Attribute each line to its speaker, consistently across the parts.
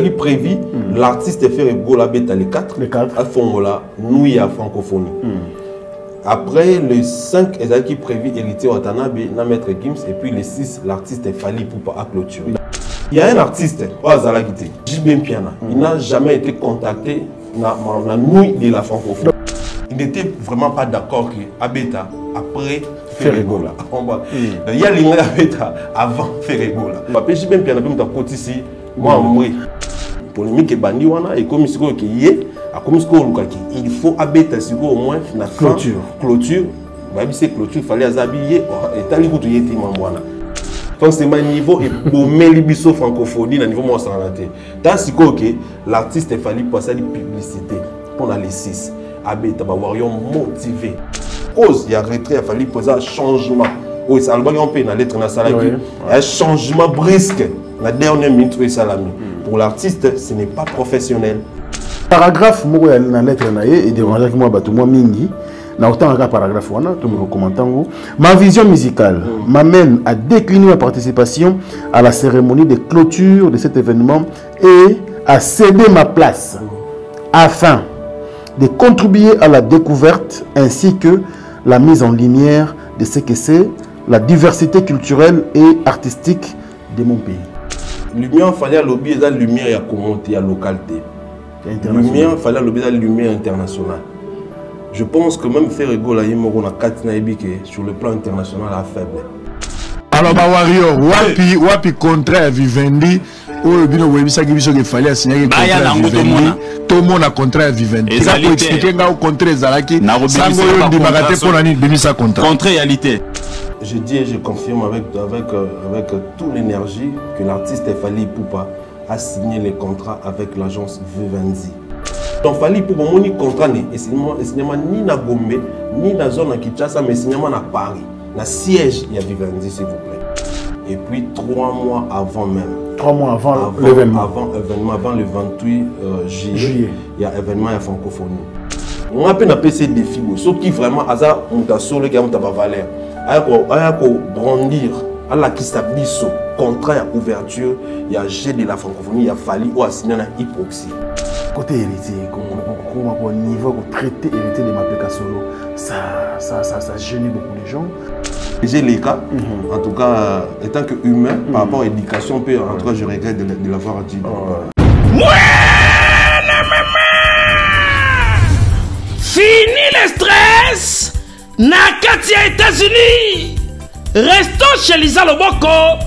Speaker 1: Il prévu l'artiste fait Gola Beta les 4 à Fongola, nous y a francophonie. Après le 5, il qui prévu héritier Watanabe, na maître Gims, et puis le 6, l'artiste Fally Ipupa à clôture. Il y a un artiste, Jibem Piana, il n'a jamais été contacté dans la nuit de la francophonie. Il n'était vraiment pas d'accord que Abeta, après Ferregola. Il y a l'ingé Abeta avant Ferregola. Jibem Piana, ici, moi, polémique et bandi wana et comme il faut Abeta au moins la clôture. C'est clôture, il fallait habiller et tali kutu yeti mamwana. Donc c'est mon niveau et pour Melibiso francophonie à niveau moi sans rater. Tant si que l'artiste il fallait passer de publicité pour les 6. Abeta va voir motivé. Cause il y a retrait, il fallait poser un changement. Oui, ça alba on peut dans lettre na salaki. Un changement brusque la dernière minute et salami. Pour l'artiste, ce n'est pas professionnel.
Speaker 2: Paragraphe moko ya na lettre na ye et déranger moi bato moi mingi. Na autant un paragraphe wana tout me commentant. Ma vision musicale m'amène à décliner ma participation à la cérémonie de clôture de cet événement et à céder ma place afin de contribuer à la découverte ainsi que la mise en lumière de ce que c'est la diversité culturelle et artistique de mon pays.
Speaker 1: Lumière, il fallait lobby la lumière à commenter à localité. Lumière, il fallait lobby la lumière internationale. Je pense que même faire Gola Yemoro sur le plan international à faible.
Speaker 3: Alors, Warrior, wapi contrat Vivendi, ou le bino webisa qui biso que fallait signer un contrat Vivendi, tout le monde a contrat Vivendi. Ça peut expliquer nga au contrat Zalaki, sango yo di bagate pour nani bimisa contrat. Contre réalité.
Speaker 1: Je dis et je confirme avec toute l'énergie que l'artiste Fally Ipupa a signé les contrats avec l'agence Vivendi. Donc Fally Ipupa moni contrat et cinéma ni na Gombe ni na zone à Kinshasa mais cinéma na Paris, na siège il y a Vivendi s'il vous plaît. Et puis 3 mois avant même.
Speaker 2: 3 mois avant l'événement.
Speaker 1: Avant le 28 juillet, il y a événement à francophonie. On a peine à PC défi, sauf qui vraiment hasard on t'a sur le gars on t'a pas valeur. Ayako brandir à la qui s'abisse contrat à ouverture, il y a G de la francophonie, il y a Fally ou à signer un hypoxie.
Speaker 2: Côté héritier, au niveau de traiter héritier de Mapeka Solo, ça gêne beaucoup de gens.
Speaker 1: J'ai les cas, en tout cas, étant que humain, par rapport à l'éducation, en tout cas, je regrette de l'avoir dit.
Speaker 4: Fini le stress! Nakatia États-Unis! Restons chez Lisa Loboko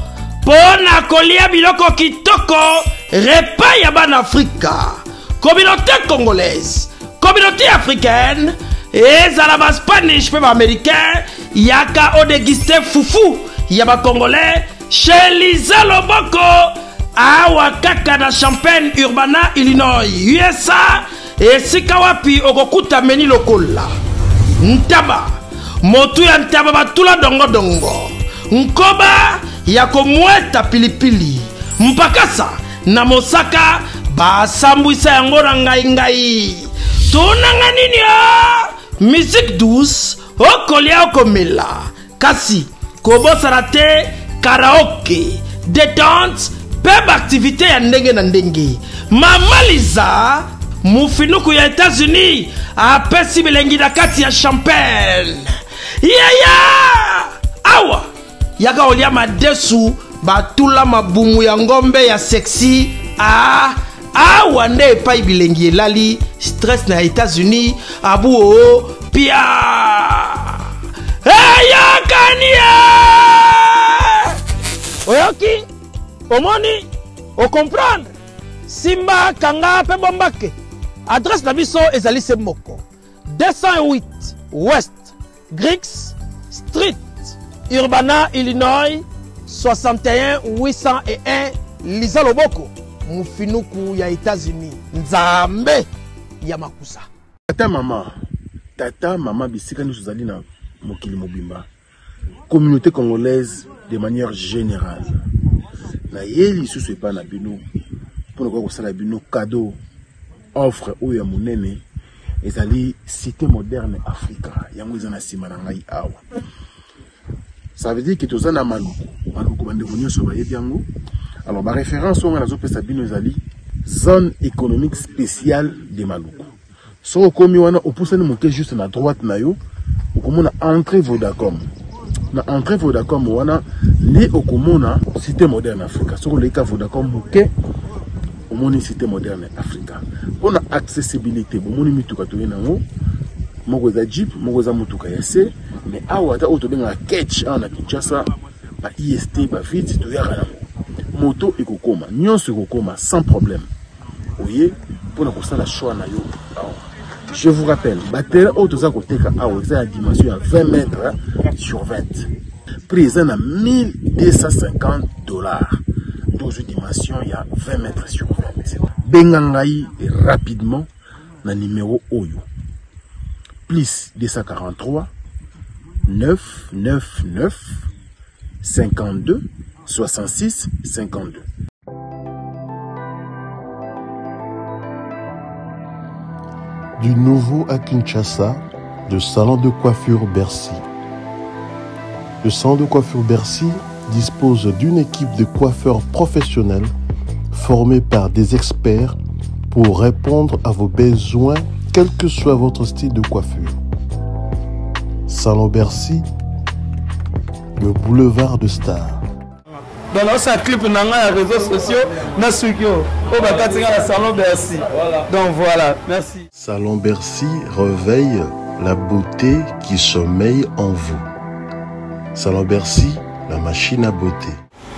Speaker 4: pour Nakolia Biloko Kitoko, repas Yaban Africa. Communauté congolaise, communauté africaine, et Zalaba Spanish, peuple américain, Yaka Odegiste Foufou, Yaba Congolais, chez Lisa Loboko, Awakaka na Champaign, Urbana, Illinois, USA, et Sikawapi, Ogokuta Meni Lokola. Ntaba, Motu ya Ntaba Batula Dongo Dongo, Nkoba, Yako Mweta Pilipili, Mpakasa, Namosaka, Basambwisa yango na ngai. Tunanga nini ya? Musique douce, okolia okomela. Kasi, kobosana te, karaoke, détente, peb activité ya ndenge na ndenge. Mama Liza, mufinuku ya États-Unis, apesi bilengi na kati ya Champagne. Awa, yaka olia madesu, batula mabumu ya ngombe ya sexy, Wande pas bilengi elali stress na États-Unis abu o pia yakania oyoki omoni o comprendre simba kanga pe bombake adresse na biso ezali se moko 208 West Griggs Street Urbana Illinois 61 801 Lisa Loboko Mufinuku ya États-Unis. Nzambe ya makusa.
Speaker 2: Tata mama bisika nous zali na mokili mobimba. Communauté congolaise de manière générale. Na yeli susu pa na bino pour ko sala bino cadeau offre ou ya monene ezali cité moderne Africa. Yango ezana sima na ngai awa. Ça veut dire que tous na maluku bande konyo so ba yebi yango. Alors, ma référence, on a la Sabino Zali, zone économique spéciale de Maluku. So okomi wana opusani moke juste na droite na yo, okomona entrée Vodacom. Na entrée Vodacom wana li okomona cité moderne Africa. So leka Vodacom moke omoni cité moderne Africa. Pour la accessibilité, omoni mituka to yenango, moko za Jeep, moko za mutuka ya C, mais awa ta auto benga catch na Kinshasa, ba IST ba vite to yaka moto ekokoma, nyonso ekokoma sans problème. Voyez, pour la constat la choix na yo. Je vous rappelle, batterie auto za koteka awa za dimension à 20 mètres sur 20. Prix à $1250. 12 dimensions, il y a 20 mètres sur 20. Bengangai rapidement na numéro Oyo. Plus 243 999 52 66 52.
Speaker 5: Du nouveau à Kinshasa, le salon de coiffure Bercy. Le salon de coiffure Bercy dispose d'une équipe de coiffeurs professionnels formés par des experts pour répondre à vos besoins, quel que soit votre style de coiffure. Salon Bercy, le boulevard de Stars.
Speaker 6: Dans notre clip, on a les réseaux sociaux, on a Salon Bercy. Donc voilà, merci.
Speaker 5: Salon Bercy réveille la beauté qui sommeille en vous. Salon Bercy, la machine à beauté.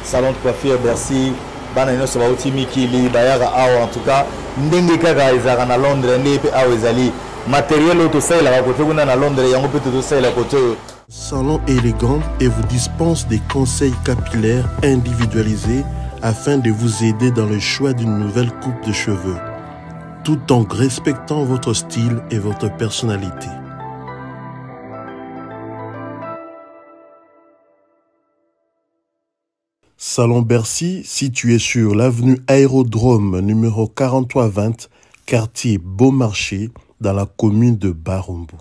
Speaker 7: Salon de coiffure Bercy, banano ça va au Timikili, d'ailleurs en tout cas, ndenge kaka ezaka na Londres ndenge pe awa ezali matériel auto ça la côté kuna na Londres yango peut tout ça la côté.
Speaker 5: Salon élégant et vous dispense des conseils capillaires individualisés afin de vous aider dans le choix d'une nouvelle coupe de cheveux, tout en respectant votre style et votre personnalité. Salon Bercy, situé sur l'avenue Aérodrome numéro 4320, quartier Beaumarchais, dans la commune de Barumbu.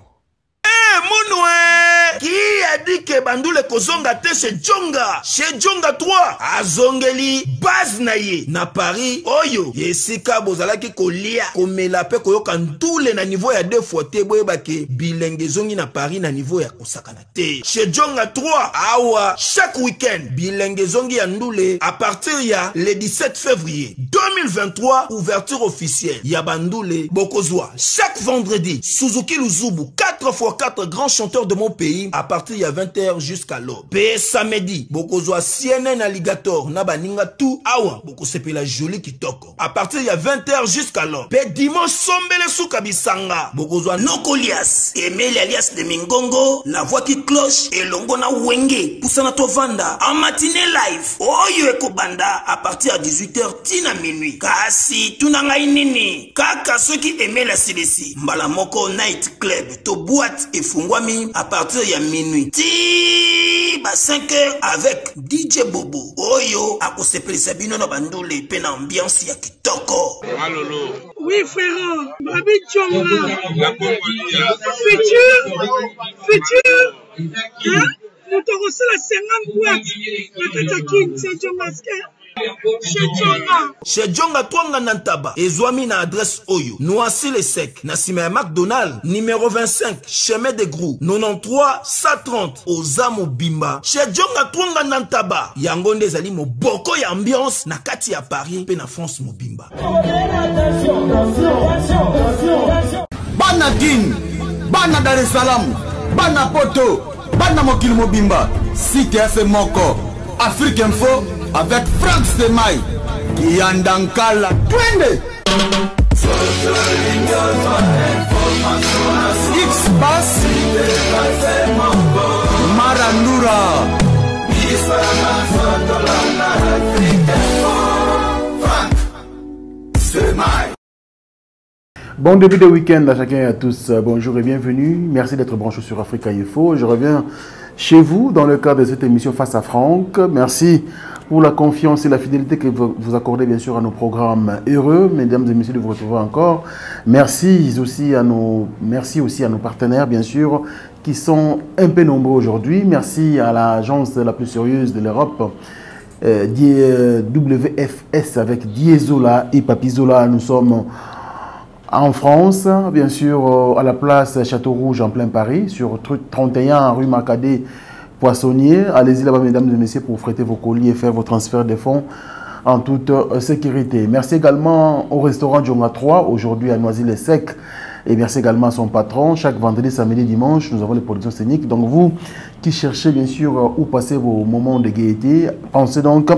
Speaker 4: Qui a dit que Bandoule Kozonga te chez Djonga 3 azongeli base naye na Paris oyo yesika bozalaki kolia komela pe koyoka ndule na niveau ya 2 fois te boyeba ke bilenge zongi na Paris na niveau ya kosakana te chez Djonga 3 awa chaque week-end bilenge zongi ya ndule à partir ya le 17 février 2023 ouverture officielle ya Bandoule Bokozwa chaque vendredi Suzuki Luzubu 4x4 grands chanteurs de mon pays à partir de 20h jusqu'à l'aube. Pe samedi, bokozwa CNN Alligator na baninga tout awa boko sepela joli kitoko. À partir de 20h jusqu'à l'aube. Pe dimanche sombele souka bisanga. Bokozwa Nokolias, Emile alias de Mingongo, la voix qui cloche et longo na wenge poussana tovanda en matinée live. Oyo eko banda à partir de 18h tina minuit. Kasi tunanga inini. Kaka ceux qui aimaient la CDC. Mbala moko night club to boîte et fungwami à partir de minuit. Ti ba 5h avec DJ Bobo. Oyo akosepeli sabino na bandule pe na ambiance ya kitoko.
Speaker 8: Malolo.
Speaker 9: Oui frère, Babi Djonga. Futur. Hein? Nous te reçons la 50 boîtes. La Katakin, c'est Djonga.
Speaker 4: Chez Djonga Twanga Nantaba, Ezwami na adresse Oyo, Noisy le Sec, Nassime McDonald, numéro 25, chemin de Grou, 93 130, Ozamo Bimba. Chez Djonga Twanga Nantaba, Yangonde Zali mo boko ya ambiance na kati ya Paris, pe na France Mobimba.
Speaker 6: Bana King, Bana Dar es Salaam, Bana Poto, Bana Mokil Mobimba, Cité FM Moko, Afrique Info, avec Frank Stemai, Yandankala, Twende. X-Bass, Marandura, Frank Stemai.
Speaker 2: Bon début de week-end à chacun et à tous. Bonjour et bienvenue. Merci d'être branché sur Africa Info. Je reviens chez vous dans le cadre de cette émission Face à Franck. Merci pour la confiance et la fidélité que vous accordez bien sûr à nos programmes heureux. Mesdames et messieurs, de vous retrouver encore. Merci aussi à nos partenaires bien sûr qui sont un peu nombreux aujourd'hui. Merci à l'agence la plus sérieuse de l'Europe WFS avec Diesola et Papizola. Nous sommes en France, bien sûr, à la place Château Rouge en plein Paris, sur 31 rue Macadé, Poissonnier. Allez-y là-bas, mesdames et messieurs, pour fréter vos colis et faire vos transferts de fonds en toute sécurité. Merci également au restaurant Djonga 3, aujourd'hui à Noisy-le-Sec. Et merci également à son patron. Chaque vendredi, samedi, dimanche, nous avons les productions scéniques. Donc vous qui cherchez bien sûr où passer vos moments de gaieté, pensez donc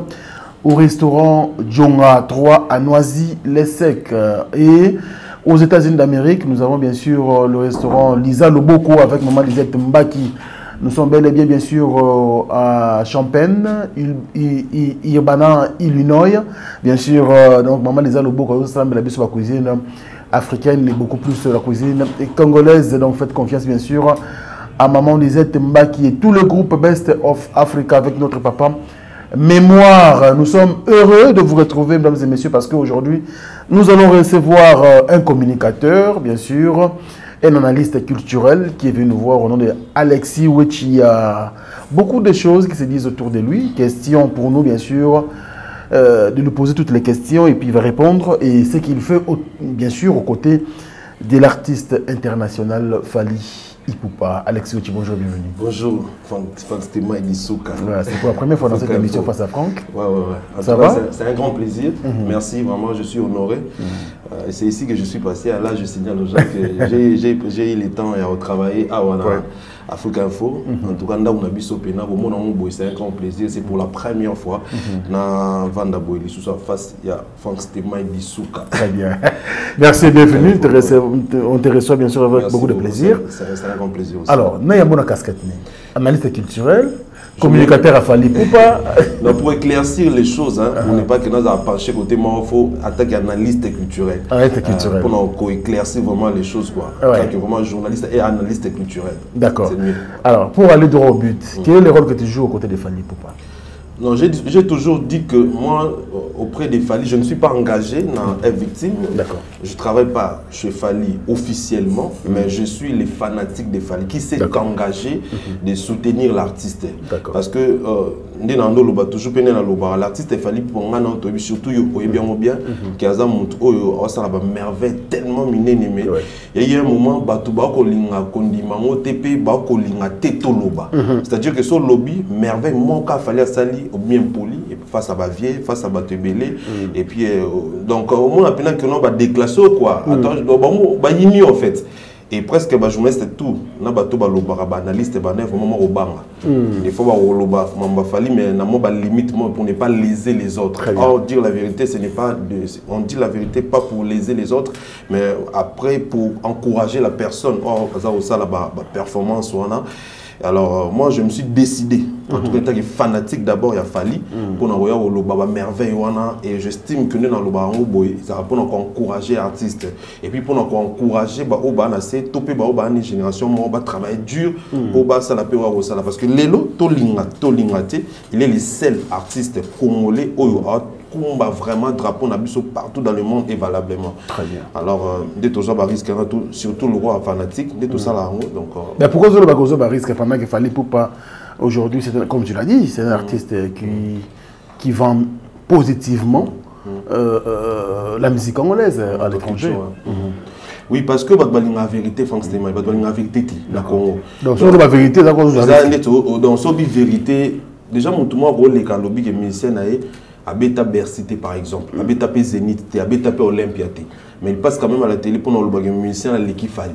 Speaker 2: au restaurant Djonga 3 à Noisy-le-Sec. Et aux États-Unis d'Amérique, nous avons bien sûr le restaurant Lisa Loboko avec Maman Lisette Mbaki. Nous sommes bel et bien sûr à Champaign, Urbana, Illinois. Bien sûr, donc Maman Lisa Loboko, nous sommes la cuisine africaine et beaucoup plus la cuisine congolaise. Donc faites confiance bien sûr à Maman Lisette Mbaki et tout le groupe Best of Africa avec notre papa Mémoire. Nous sommes heureux de vous retrouver, mesdames et messieurs, parce qu'aujourd'hui, nous allons recevoir un communicateur, bien sûr, un analyste culturel qui est venu nous voir au nom de Alexis Wechi. Il y a beaucoup de choses qui se disent autour de lui. Question pour nous, bien sûr, de lui poser toutes les questions et puis il va répondre. Et ce qu'il fait, bien sûr, aux côtés de l'artiste international Fally Ipupa. Alexis Wechi, bonjour, bienvenue.
Speaker 1: Bonjour, Franck Stéma et Souka.
Speaker 2: Voilà, c'est pour la première fois dans cette émission face à Franck.
Speaker 1: Ouais.
Speaker 2: Ça va?
Speaker 1: C'est un grand plaisir. Merci, vraiment, je suis honoré. C'est ici que je suis passé. Là, je signale aux gens que j'ai eu le temps à travailler à Africa Info. En tout cas, c'est un grand plaisir. C'est pour la première fois dans Vanda Boili, sous sa face, il y a Franck Stéma et Souka.
Speaker 2: Très bien. Merci, bienvenue. On te reçoit bien sûr avec beaucoup de plaisir.
Speaker 1: C'est un grand plaisir aussi.
Speaker 2: Alors, nous avons une casquette. Analyste culturel, communicateur à Fally Ipupa.
Speaker 1: Donc, pour éclaircir les choses, on n'est pas que nous avons penché côté moi, il faut attaquer analyste culturel.
Speaker 2: Analyste culturel.
Speaker 1: Pour éclaircir vraiment les choses, quoi. Vraiment journaliste et analyste culturel.
Speaker 2: D'accord. Alors, pour aller droit au but, quel est le rôle que tu joues aux côtés de Fally Ipupa?
Speaker 1: Non, j'ai toujours dit que moi, auprès des Fally, je ne suis pas engagé dans être victime.
Speaker 2: D'accord.
Speaker 1: Je ne travaille pas chez Fally officiellement, mais je suis les fanatiques des Fally qui s'est engagé de soutenir l'artiste. Parce que l'artiste Fally pour moi, surtout bien qui a ça merveille tellement minéné. Il y a eu un moment c'est-à-dire que ce lobby merveille mon cas Fally Sali bien poli face à Bavier, face à Batebele et puis donc au moins maintenant que l'on va déclasser quoi attends en fait et presque bah journaliste tout na bato ba loba analyste ba neuf moment au banga des fois ba loba mamba Fally mais na mo ba limite pour ne pas léser les autres. Or dire la vérité ce n'est pas on dit la vérité pas pour léser les autres mais après pour encourager la personne. Or ça la performance on a. Alors moi je me suis décidé en tout cas fanatique d'abord il a Fally pour envoyer au loba merveille et j'estime que nous dans le barango boy ça va pour encourager artistes et puis pour encourager ba oba c'est topé ba oba une génération moi va travailler dur oba ça la peut voir ça parce que lelo tolingate il est le seul artiste congolais oyo combat vraiment drapeau nabiso partout dans le monde et valablement.
Speaker 2: Très bien.
Speaker 1: Alors dès tout ça risque surtout le roi fanatique dès tout ça là donc
Speaker 2: mais pourquoi le risque pendant que Fally Ipupa aujourd'hui c'est comme tu l'as dit c'est un artiste qui vend positivement la musique congolaise à l'étranger.
Speaker 1: Oui, parce que la vérité, Franck Stéma, la vérité,
Speaker 2: donc sur la vérité,
Speaker 1: dans la vérité, déjà mon tout moi rôle les calobi que musicien Abeta Bercité par exemple, Abeta Zénith, Abeta Olympia, mais il passe quand même à la télé pour le musicien à l'équipe Fally.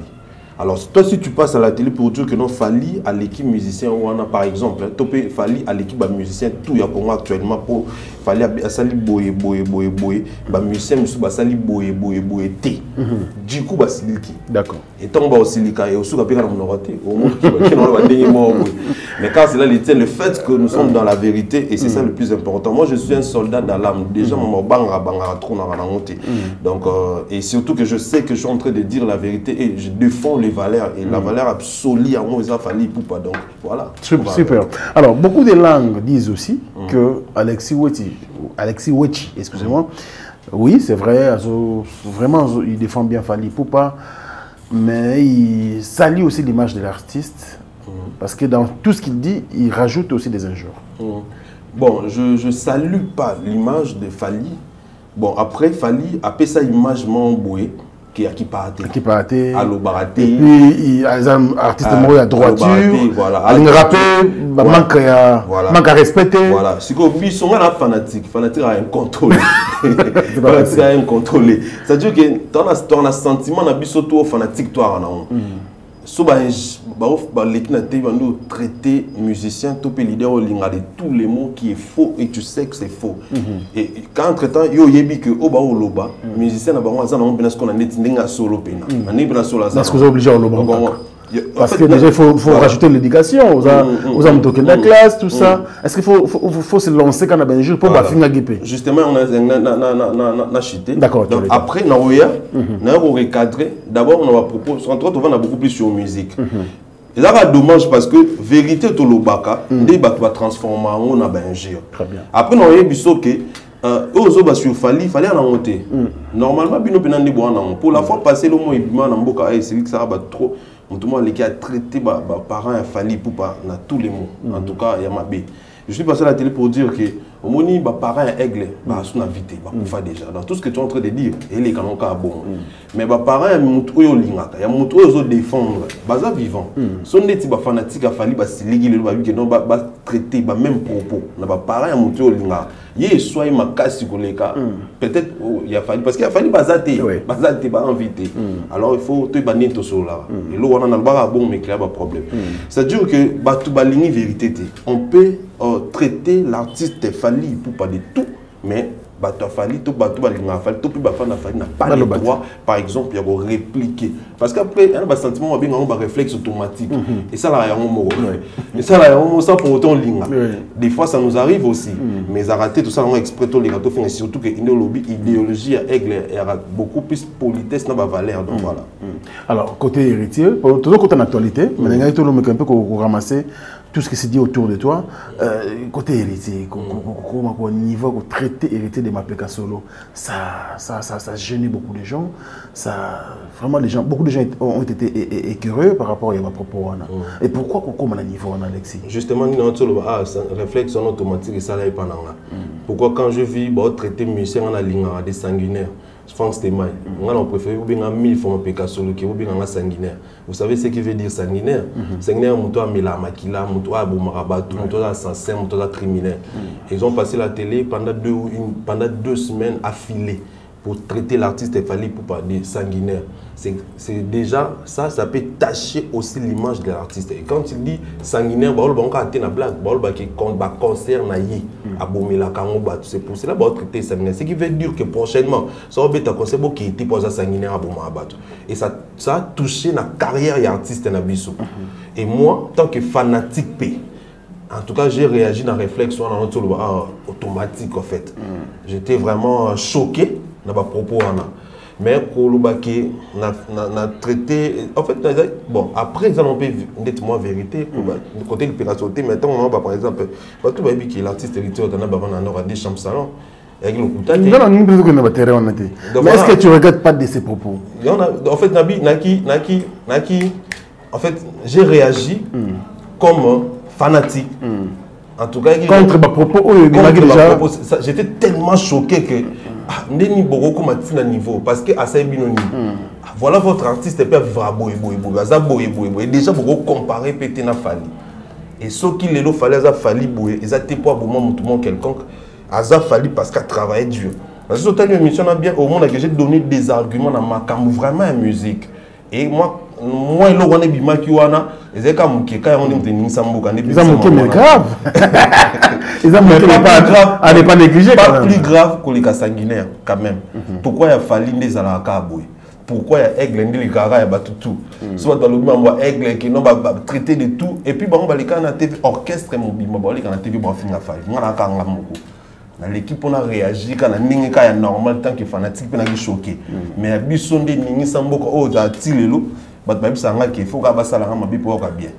Speaker 1: Alors toi si tu passes à la télé pour dire que non Fally à l'équipe musicien ou on a par exemple, topé Fally à l'équipe musicien tout il y a comment actuellement pour Fally à sali boye musicien musu ba sali boye té. Du coup ba siliki.
Speaker 2: D'accord.
Speaker 1: Et tant ba silika et aussi ka peka na monoraté au moins qui non va dernier mot. Mais quand c'est là le fait que nous sommes dans la vérité et c'est ça le plus important. Moi je suis un soldat dans l'âme. Déjà mon banga trop na monter. Donc et surtout que je sais que je suis en train de dire la vérité et je défends les valeurs et la valeur absolue à moi, il a fallu pour donc voilà.
Speaker 2: Super. Alors beaucoup de langues disent aussi que Alexis Wechi, excusez-moi, oui c'est vrai, vraiment il défend bien Fally Ipupa, mais il salit aussi l'image de l'artiste parce que dans tout ce qu'il dit, il rajoute aussi des injures.
Speaker 1: Bon, je salue pas l'image de Fally. Bon, après Fally, après ça, image m'emboué. Qui part à l'Obaraté.
Speaker 2: Et puis, il y a un artiste à droiture.
Speaker 1: Voilà.
Speaker 2: Il manque à respecter.
Speaker 1: Voilà. Si vous êtes un fanatique a incontrôlé. Fanatique a incontrôlé. C'est-à-dire que tu as un sentiment de fanatique, toi. So l'équipe n'a traité musicien, tout leader de tous les mots qui est faux et tu sais que c'est faux. Et quand entre-temps, il y a que Oba ou Loba, musicien n'a pas besoin qu'on a net solo pena.
Speaker 2: Est-ce que vous êtes obligé à Loba? Parce que déjà, il faut rajouter l'éducation aux hommes de la classe, tout ça. Est-ce qu'il faut se lancer quand on a un jour pour finir guiper?
Speaker 1: Justement, on a chuté.
Speaker 2: D'accord.
Speaker 1: Donc après, on a recadré. D'abord, on va proposer. Entre autres, on va beaucoup plus sur musique. Et là, c'est dommage parce que vérité, tout le baka, on va transformer en un jour.
Speaker 2: Très bien.
Speaker 1: Après, on a eu que sur Fally, fallait en monter. Normalement, pour la fois passée, le mot est c'est que ça va trop. Tout le monde qui a traité mes parents à Fally pour pas dans tous les mots. En tout cas, il y a ma bé. Je suis passé à la télé pour dire que au moment où mes parents sont aiglés, ils sont invités, ils sont déjà. Dans tout ce que tu es en train de dire, ils sont bon. Mais mes parents sont défendre, ils sont vivants. Ils sont des fanatiques à Fally, ils sont traiter les mêmes propos. Mes parents sont ils sont peut-être il y a Fally, parce qu'il y a Fally, ils sont invités. Alors il faut te bannir tout cela. Et là, on a un bon, mais il y a un problème. C'est-à-dire que tout la vérité, on peut traiter l'artiste Fally pour pas de tout, mais Fally, tout n'a pas le droit, par exemple, il y a répliquer. Parce qu'après, il y a un sentiment, un réflexe automatique. Et ça, là, il y a un mot. Et ça, là, il y a un mot, ça pour autant, des fois, ça nous arrive aussi. Mais à rater tout ça, on a exprès les gâteaux, et surtout que l'idéologie est beaucoup plus politesse dans la valeur. Donc voilà.
Speaker 2: Alors, côté héritier, toujours côté actualité, mais il y a un peu qu'on ramasser tout ce qui se dit autour de toi, côté héritier, au niveau de traiter héritier de Mapeka Solo, ça gêne beaucoup de gens. Vraiment, beaucoup de gens ont été écœurés par rapport à ma propos. Et pourquoi on a un niveau, Alexis?
Speaker 1: Justement, nous avons un réflexe automatique et ça là. Pourquoi quand je vis traiter musicien en ligne des sanguinaires? Franck Stemai, on préfère 1000 fois Mapeka Solo qui est sanguinaire. Vous savez ce qui veut dire sanguinaire? Sanguinaire, c'est un makila, c'est un boumarabat, c'est un assassin, c'est un criminel. Ils ont passé la télé pendant 2 semaines affilées pour traiter l'artiste Fally pour parler sanguinaire. C'est déjà ça peut tacher aussi l'image de l'artiste. Et quand il dit sanguinaire, c'est pour cela qu'il traiter sanguinaire. Ce qui veut dire que prochainement, ça va être un concept qui était pour sanguinaire à Boumarabat. Et ça a touché la carrière de l'artiste. Et moi, en tant que fanatique, en tout cas, j'ai réagi dans la réflexion automatique en fait. J'étais vraiment choqué dans ma propos. Mais pour le baquet, on a traité. En fait, bon, après, ils ont nettement vérité. Côté de l'opération, maintenant, on va par exemple, tout le monde qui est l'artiste héritier, on a des chambres salon. Mais
Speaker 2: est-ce que tu ne regardes pas de ces propos?
Speaker 1: En fait, en fait, j'ai réagi comme fanatique. En tout cas,
Speaker 2: contre ma propos,
Speaker 1: j'étais tellement choqué que Ndeni Bogoko m'a dit à niveau parce que à Saïbinoni, voilà votre artiste peut vivre à Boy. Et déjà beaucoup comparé pété na Fally. Et ce qu'il le fallait à Fally Boy, ils étaient pas pour moi quelconque, à Fally parce qu'à travailler dur. Parce que cette émission a bien au monde que j'ai donné des arguments dans ma cam vraiment en musique. Et moi il a des bima qui wana, ils ont comme qui quand on est en Sambuca,
Speaker 2: ils ont mais grave. Ils ont pas négligé.
Speaker 1: Pas plus grave que les sanguinaires quand même. Pourquoi il a fallu des alaka boy? Pourquoi il y a aigle les gara il y a tout. Soit dans le moment aigle qui n'ont pas traité de tout et puis bon on va les canaux TV orchestre mon bima bon les canaux TV bon finir Fally. On a quand même dans l'équipe on a réagi quand on a normal tant que fanatique on a choqué. Mais à bisonde ningi Sambuca oh ça tire l'eau. Il faut que ça bien.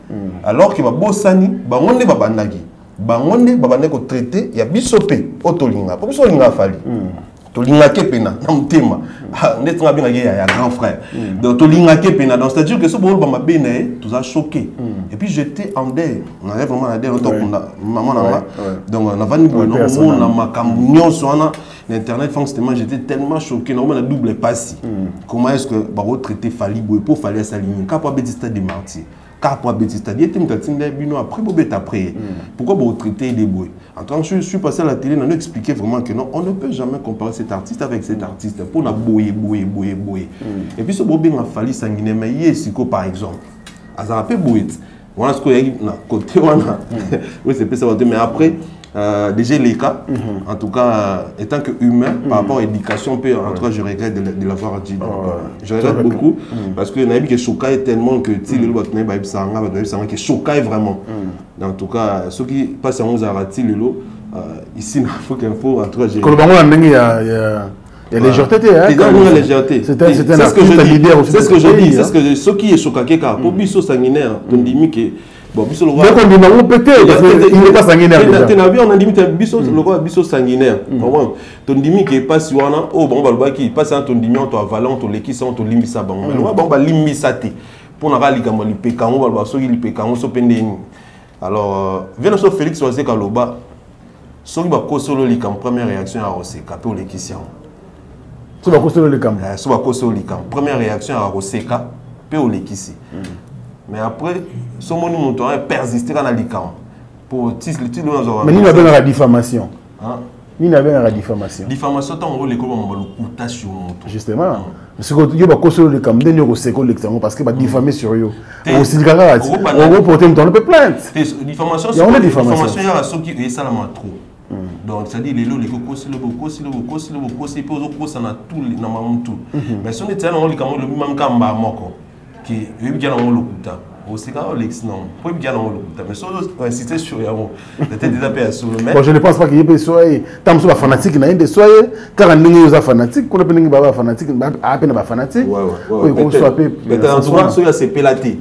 Speaker 1: Alors que Bosani, Bangonde Babandagi, Bangonde Babandeko traité, il y a Bissopé, Otolinga, comme ça on a fallu. tolingaki pena na mutema ndeti nga benga ya grand frère donc tolingaki pena donc c'est à dire que ce bolo ba mabene tout a choqué et puis j'étais en deuil on avait vraiment la deuil maman nanga donc on a vani bono na makambu nyonso wana l'internet forcément j'étais tellement choqué normalement la double passe comment est-ce que ba retraiter fali boy pour fallait s'aligner capable de stade de martyr capable de stade il était m'tatinda bino après bobet après pourquoi ba retraiter des boy en tant que je suis passé à la télé on a expliqué vraiment que non on ne peut jamais comparer cet artiste avec cet artiste pour na boyer et puis ce bobé a fallu sanguiner mais yesiko par exemple azara pe boyer voilà ce que na côté wana oui c'est pas ça mais après déjà les cas, en tout cas, étant que humain, par rapport à l'éducation, en tout cas, je regrette de l'avoir dit. Je regrette beaucoup, parce que Naïbi qui choquait tellement que tu sais, qui choquait vraiment. En tout cas, ceux qui passent à 11 arati, ici, il faut qu'il faut, en tout cas, j'ai...
Speaker 2: Il y a légèreté,
Speaker 1: c'est ce que je dis, c'est ce que je dis, c'est ce que ceux qui est choqué, car pour biso sanguinaire, on dit que bon, biso le roi.
Speaker 2: Donc on dit non, peut-être, il n'est pas sanguinaire.
Speaker 1: On a dit que biso le roi biso sanguinaire. Comment? On dit que pas si on a, oh bon, bah qui passe en ton dimi, on te avalant, on te l'équisse, on te limisa bon. Mais le roi bon bah limisate. Pour n'a pas ligamment li pécan, on va so li pécan, so pendeni. Alors, vient so Félix Oazé Kaloba, so qui va solo li comme première réaction à Oseka pour l'équisse.
Speaker 2: So va solo li comme.
Speaker 1: So va solo li comme première réaction à Oseka pour l'équisse. Mais après, ce monde a persisté dans l'ICAM. Pour
Speaker 2: mais il y avait la diffamation. Il y avait la diffamation.
Speaker 1: Diffamation, tant que l'école m'a sur
Speaker 2: justement. Parce que il y a beaucoup de gens qui ont parce que va diffamer sur eux. Au Sénégal, on reporte un peu plainte.
Speaker 1: Diffamation, il y a ceux qui ont ça trop. Donc, c'est-à-dire les lots, les cocos, le mais si on était dans le même cas, qui est bien dans le couta. C'est quand même l'excellent. Pour bien dans le couta. Mais si on insiste sur Yaro, peut-être déjà payer sur le même.
Speaker 2: Je ne pense pas qu'il y ait soyez. Tant que fanatique, il y a des soyez. Car on est fanatique. Qu'on a peine baba fanatique, à peine pas fanatique.
Speaker 1: Oui, qu'on soit peu. Mais en tout cas, soit c'est pélaté.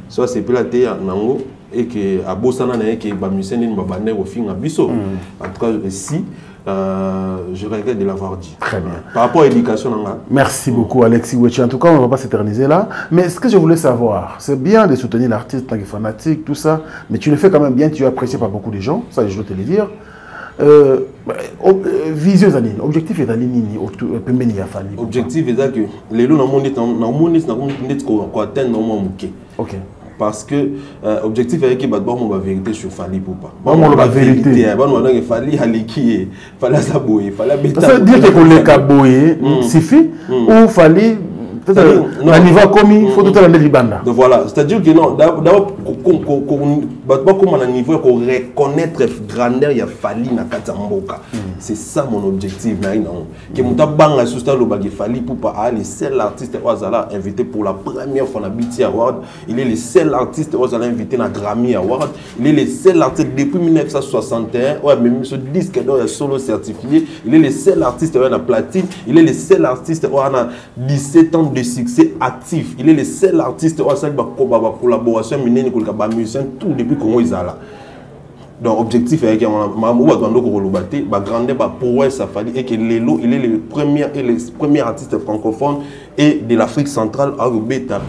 Speaker 1: Soit c'est pélaté en ango et que à Bossana na que ba musene ni ba au fin à biso. En tout cas, ici. Je regrette de l'avoir dit.
Speaker 2: Très bien.
Speaker 1: Par rapport à l'éducation,
Speaker 2: merci beaucoup Alexis Wechi. En tout cas, on ne va pas s'éterniser là. Mais ce que je voulais savoir, c'est bien de soutenir l'artiste tant qu'il est fanatique, tout ça, mais tu le fais quand même bien, tu es apprécié par beaucoup de gens, ça je dois te le dire. Vision d'année, objectif est d'aller nini,
Speaker 1: objectif est que les loups ok. Parce que l'objectif est que la vérité sur Fali Poupa.
Speaker 2: La vérité.
Speaker 1: Il fallait aller qui est. Il fallait s'abouer. Il fallait bêter.
Speaker 2: Ça veut dire que pour les cabouer, suffit ou fallait. À niveau commis, il faut tout à l'année libanda.
Speaker 1: Voilà, c'est-à-dire que non, d'abord, comme à niveau qu'on reconnaître grandeur, il y a fallu na Katamboka. C'est ça mon objectif. Que mon tabang a soutenu le bagage fallu pour pas aller seul artiste Oazala invité pour la première fois na BT Award. Il est le seul artiste Oazala invité na Grammy Award. Il est le seul artiste depuis 1961. Ouais, même ce disque d'or est solo certifié. Il est le seul artiste Oazala platine. Il est le seul artiste Oazala 17 ans de succès actif. Il est le seul artiste qui a collaboration musicien tout depuis qu'on est là. Donc l'objectif est que et que Lelo il est le premier artiste francophone et de l'Afrique centrale à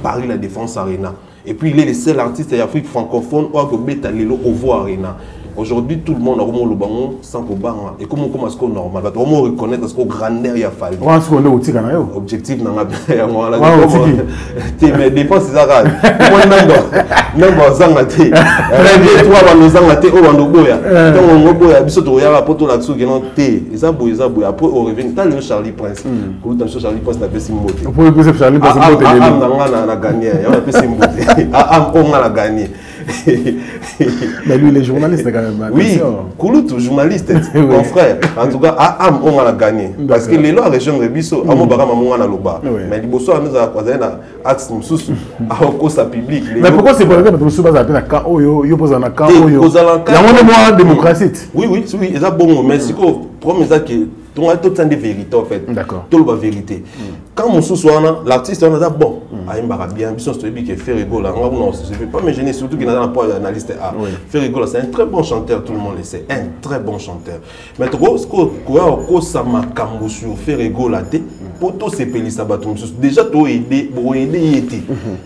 Speaker 1: Paris la Défense Arena. Et puis il est le seul artiste de l'Afrique francophone à Lelo Ovo Arena. Aujourd'hui, tout le monde a vraiment le ballon sans qu'on barre. Et comment est-ce qu'on est normal? On va reconnaître ce qu'on grandeur il a fallu. Objectif, n'a pas mais défense, c'est ça. Même dans Zangaté. Trois dans Zangaté, au Wandoboya. Donc, on va biso to ya rapport là-dessus qui non té. Ça bouille. Après, on revient. T'as le Charlie Prince. Quand tu Charlie Prince, t'as fait Simbote.
Speaker 2: On peut poser Charlie Prince.
Speaker 1: On a gagné. On a fait Simbote. On a gagné.
Speaker 2: Mais lui, il est journaliste quand même.
Speaker 1: Oui, Kouloutou, journaliste, mon frère. En tout cas, on a gagné. Parce que les lois région de Bisso, on a loba. Mais les bossos, nous avons croisé un axe à cause public.
Speaker 2: Mais pourquoi c'est pas le cas? Parce que nous avons un camp, il pose un camp. Il y a une démocratie.
Speaker 1: Oui, c'est bon. Mais c'est quoi? Premier, c'est que tu as tout le temps de vérité en fait.
Speaker 2: D'accord.
Speaker 1: Tout la vérité. Quand mon sous-soir, l'artiste, on a bon. aïmbara bien biso stoyebi que Ferregola on je vais pas me gêner surtout qu'il n'a pas analyste A Ferregola c'est un très bon chanteur, tout le monde le sait, un très bon chanteur. Mais trop ce que ça m'a cambo sur Ferregola té poto sepelisa bato déjà to aider aider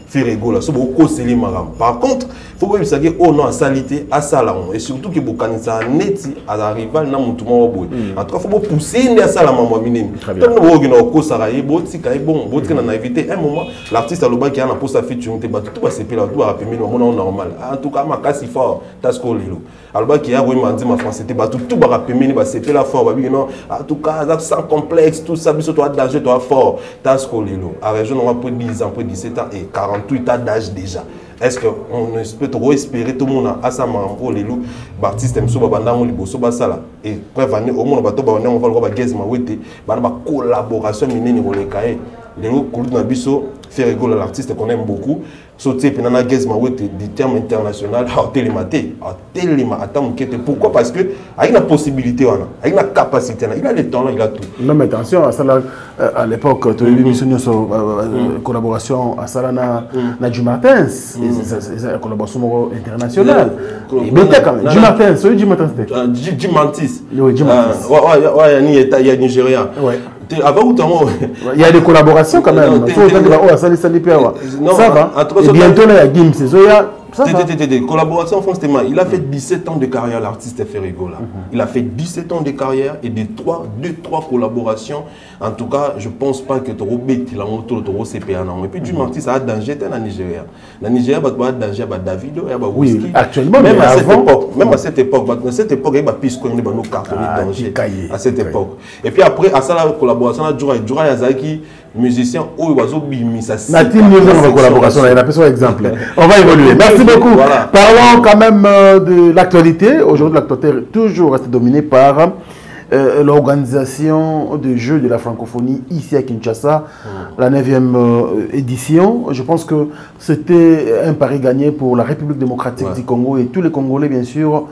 Speaker 1: Ferregola so beaucoup seli maram. Par contre faut pas que oh non salité à salon et surtout que bokanisa neti à la rival na mutu mo boy. En tout cas faut pousser ndi à salama mo minene. Comme no ogina ko saraye botika e bon botika na éviter un moment l'artiste a le bas qui a na pour sa featuring te bato tout va sepela tout va appeler no normal. En tout cas ma kasi fort tasko lelo. Alors qui a oui m'a dit ma français te bato tout va appeler ba sepela fort ba non en tout cas sans complexe tout ça biso toi danger toi fort tasko lelo. À région on va pour 10 ans pour 17 ans et 48 ans d'âge déjà. Est-ce qu'on peut trop espérer tout le monde à sa main pour les loups, Baptiste Mso Babandamo Liboso Basala et prévenir au monde bateau on va le gazma wete, collaboration minée pour les cahiers. Les loups coulent dans biso, faire rigoler l'artiste qu'on aime beaucoup. Sauter puis nana gazma wete du terme international à télématé, attends pourquoi parce que avec la possibilité avec la capacité, il a le temps il a tout. Non mais attention à ça à l'époque tu as vu collaboration à ça na du Martins. C'est la collaboration internationale. Mais quand même, Jim Martins, c'est Jim Martins. Jim Mantis. Oui, Jim Martins. Ouais, il y a Nigeria. Ouais. Il y a des collaborations quand même. Ça va. Et bientôt, il y a Gims. Collaboration, il a fait 17 ans de carrière, l'artiste Ferregola. Il a fait 17 ans de carrière et de 2-3 collaborations. En tout cas, je ne pense pas que tu as un CPA. Et puis, du Martis, ça a danger dans Nigeria. Dans Nigeria, il y a danger à David, il y a Whisky. Oui, actuellement, même à cette époque, il y a plus de cartes de danger. À cette époque. Et puis après, à ça, la collaboration, Djoura Yazaki, musicien, où il y a Natil Music collaboration, il y a un exemple. On va évoluer. Merci beaucoup. Voilà. Parlons quand même de l'actualité. Aujourd'hui, l'actualité est toujours restée dominée par l'organisation de Jeux de la francophonie ici à Kinshasa, la 9e édition. Je pense que c'était un pari gagné pour la République démocratique du Congo et tous les Congolais, bien sûr,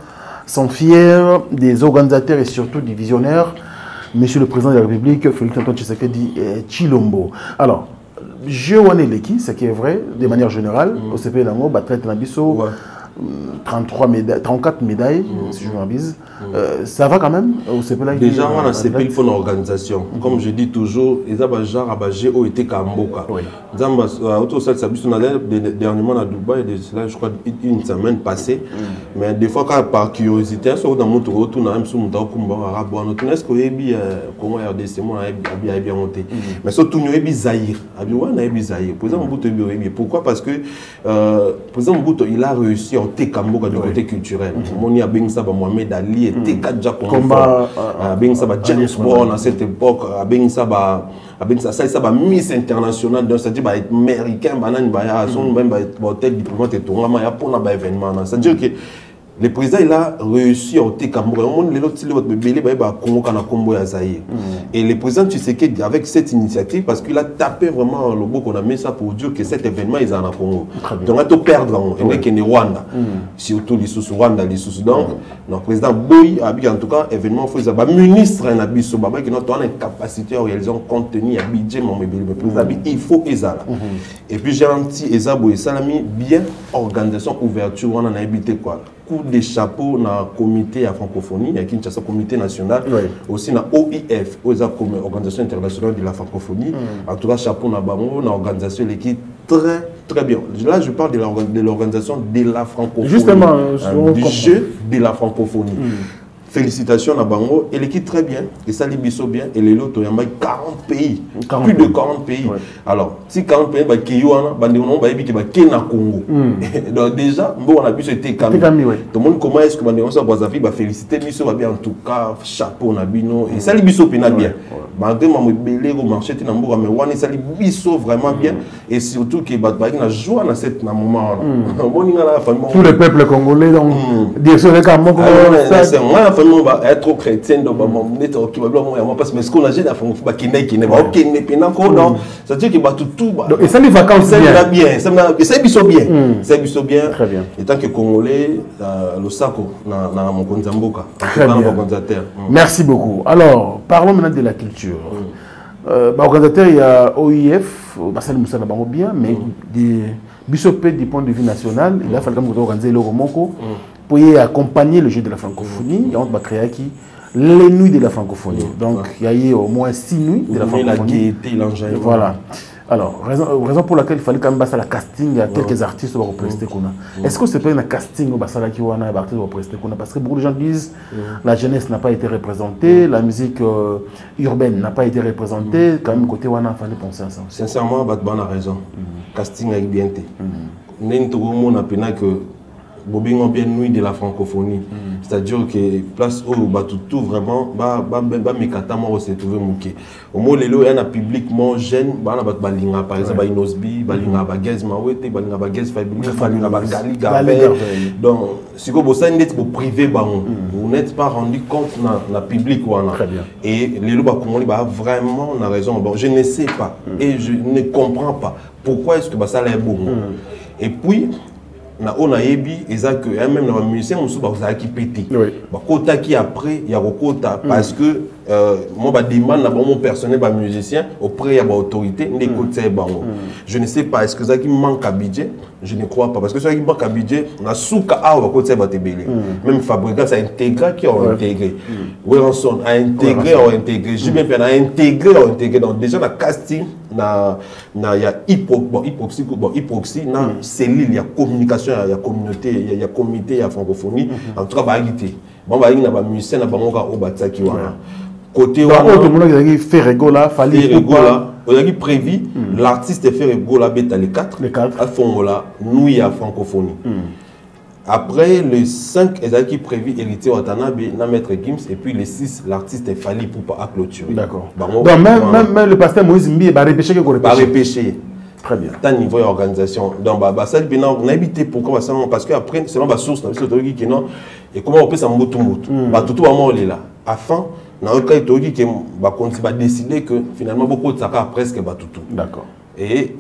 Speaker 1: sont fiers des organisateurs et surtout des visionnaires. Monsieur le Président de la République, Félix Antoine Tshisekedi Tshilombo. Alors, je vois ce qui est vrai, de manière générale, au CP Lango, Batraite Nabiso, 34 médailles, si je m'abuse. Ça va quand même au CP Lango. Déjà, on a CP, il faut une organisation. Comme je dis toujours, les Abajars, Abajé, ont été Kamboka. Dernièrement à Dubaï, je crois une semaine passée. Mais des fois, par curiosité, on a montré tout le monde, est-ce que comment RDC a bien monté. Mais surtout, nous avons Zahir. Pourquoi? Parce que président Mobutu, il a réussi en Tekamboka du côté culturel. Moni a Beng Saba Mohamed Ali et Teka Combat Beng Saba James Brown à cette époque, Beng Saba Miss International, c'est-à-dire américain, banane baya, son même hôtel diplomate et tout, on a pour un événement. C'est-à-dire que le président il a réussi à ôter Kamboka. Et le président Tshisekedi avec cette initiative, parce qu'il a tapé vraiment le beau qu'on a mis ça pour dire que cet événement ils en ont Congo. Donc on a tout perdre en Rwanda, surtout les sous Rwanda, les sous donc le président Boy a dit en tout cas événement faut ça ministre en abisso baba qui notre une capacité à réaliser un contenu à budget le président il faut ezala. Et puis gentil ezabo et salami bien organisation ouverture on a habité quoi. Coup de chapeau dans le comité à francophonie, il y a Kinshasa comité national, aussi dans OIF, Organisation internationale de la francophonie. En tout cas, chapeau dans l'organisation, l'équipe très bien. Là, je parle de l'organisation de la francophonie. Justement, du jeu de la francophonie. Félicitations à Bango, et l'équipe très bien, et ça l'Ibiso bien, et les lots, il y a 40 pays, plus de 40 pays. Alors, si 40 pays, il y a Congo. Donc déjà, on a vu ce Tekami. Tout le monde, comment est-ce que on va féliciter Biso, en tout cas, chapeau, Nabino, et ça l'Ibiso bien. Malgré le marché, mais ça l'Ibiso vraiment bien, et surtout qu'il y a joie dans ce moment. Tous les peuples congolais, donc, direction de Kambo, être chrétien donc qui va parce que ce qu'on a j'ai la c'est-à-dire que tout et ça les vacances ça bien ça biso bien très bien et tant que congolais le sako na Mokonzamboka. Merci beaucoup. Alors parlons maintenant de la culture.
Speaker 2: Organisateur, il y a OIF, ça ne bien, mais Bissopé du point de vue national, il a fallu organiser le Romoko pour y accompagner le jeu de la francophonie. Et on va créer les nuits de la francophonie. Donc il y a eu au moins 6 nuits de la francophonie. Voilà. Alors, raison pour laquelle il fallait quand même passer à la casting, il y a quelques artistes qui vont représenter. Est-ce que c'est pas un casting où artistes vont représenter? Parce que beaucoup de gens disent la jeunesse n'a pas été représentée, la musique urbaine n'a pas été représentée. Quand même, côté Wana, il fallait penser à ça aussi.
Speaker 1: Sincèrement, Batban a raison. Casting avec bien été. Nous avons que Bobingo bien nuit de la francophonie. C'est-à-dire que place où tout vraiment mécatalement se trouver mouké. Au moins les lois il y a un publiquement jeune, balinga par exemple Inosbi, balinga bagaz mawete, balinga bagaz fabuleux, balinga bagali gavé. Donc si vous bossez net pour privé vous n'êtes pas rendu compte na public wana. Et les lois congolais vraiment na raison. Bon, je ne sais pas et je ne comprends pas pourquoi est-ce que ça est bon. Et puis on a yebi que même les musiciens on sont qui pété kota qui après il y a kota parce que moi ba demande na mon personnel ba musicien auprès il y a autorité des côtés bango je ne sais pas est-ce que ça qui manque à budget je ne crois pas parce que ça qui manque à budget na souka a ba côté ba tebele même fabricant ça intégré qui ont intégré Wilson a intégré je même a intégré donc déjà la casting na ya hypoxie na cellule ya communication ya communauté il y a comité il y a francophonie en tout cas ba agité bon ba ina ba musicien na bango ka obataki wana côté wana
Speaker 2: tout le monde qui fait rigola fallait
Speaker 1: rigola on a prévu l'artiste fait rigola beta les 4 à fongola nous il y a francophonie. Après le 5 qui prévu héritier Watanabe na maître Gims et puis le 6 l'artiste est fallu pour pas clôturer.
Speaker 2: D'accord. Donc même le pasteur Moïse Mbi va repêcher que
Speaker 1: repêcher.
Speaker 2: Très bien.
Speaker 1: Tant niveau organisation. Donc ça on a habité pourquoi parce que après selon ma source qui non et comment on peut ça moto tout vraiment là afin dans le cas qui va décider que finalement beaucoup de ça presque tout.
Speaker 2: D'accord.
Speaker 1: Et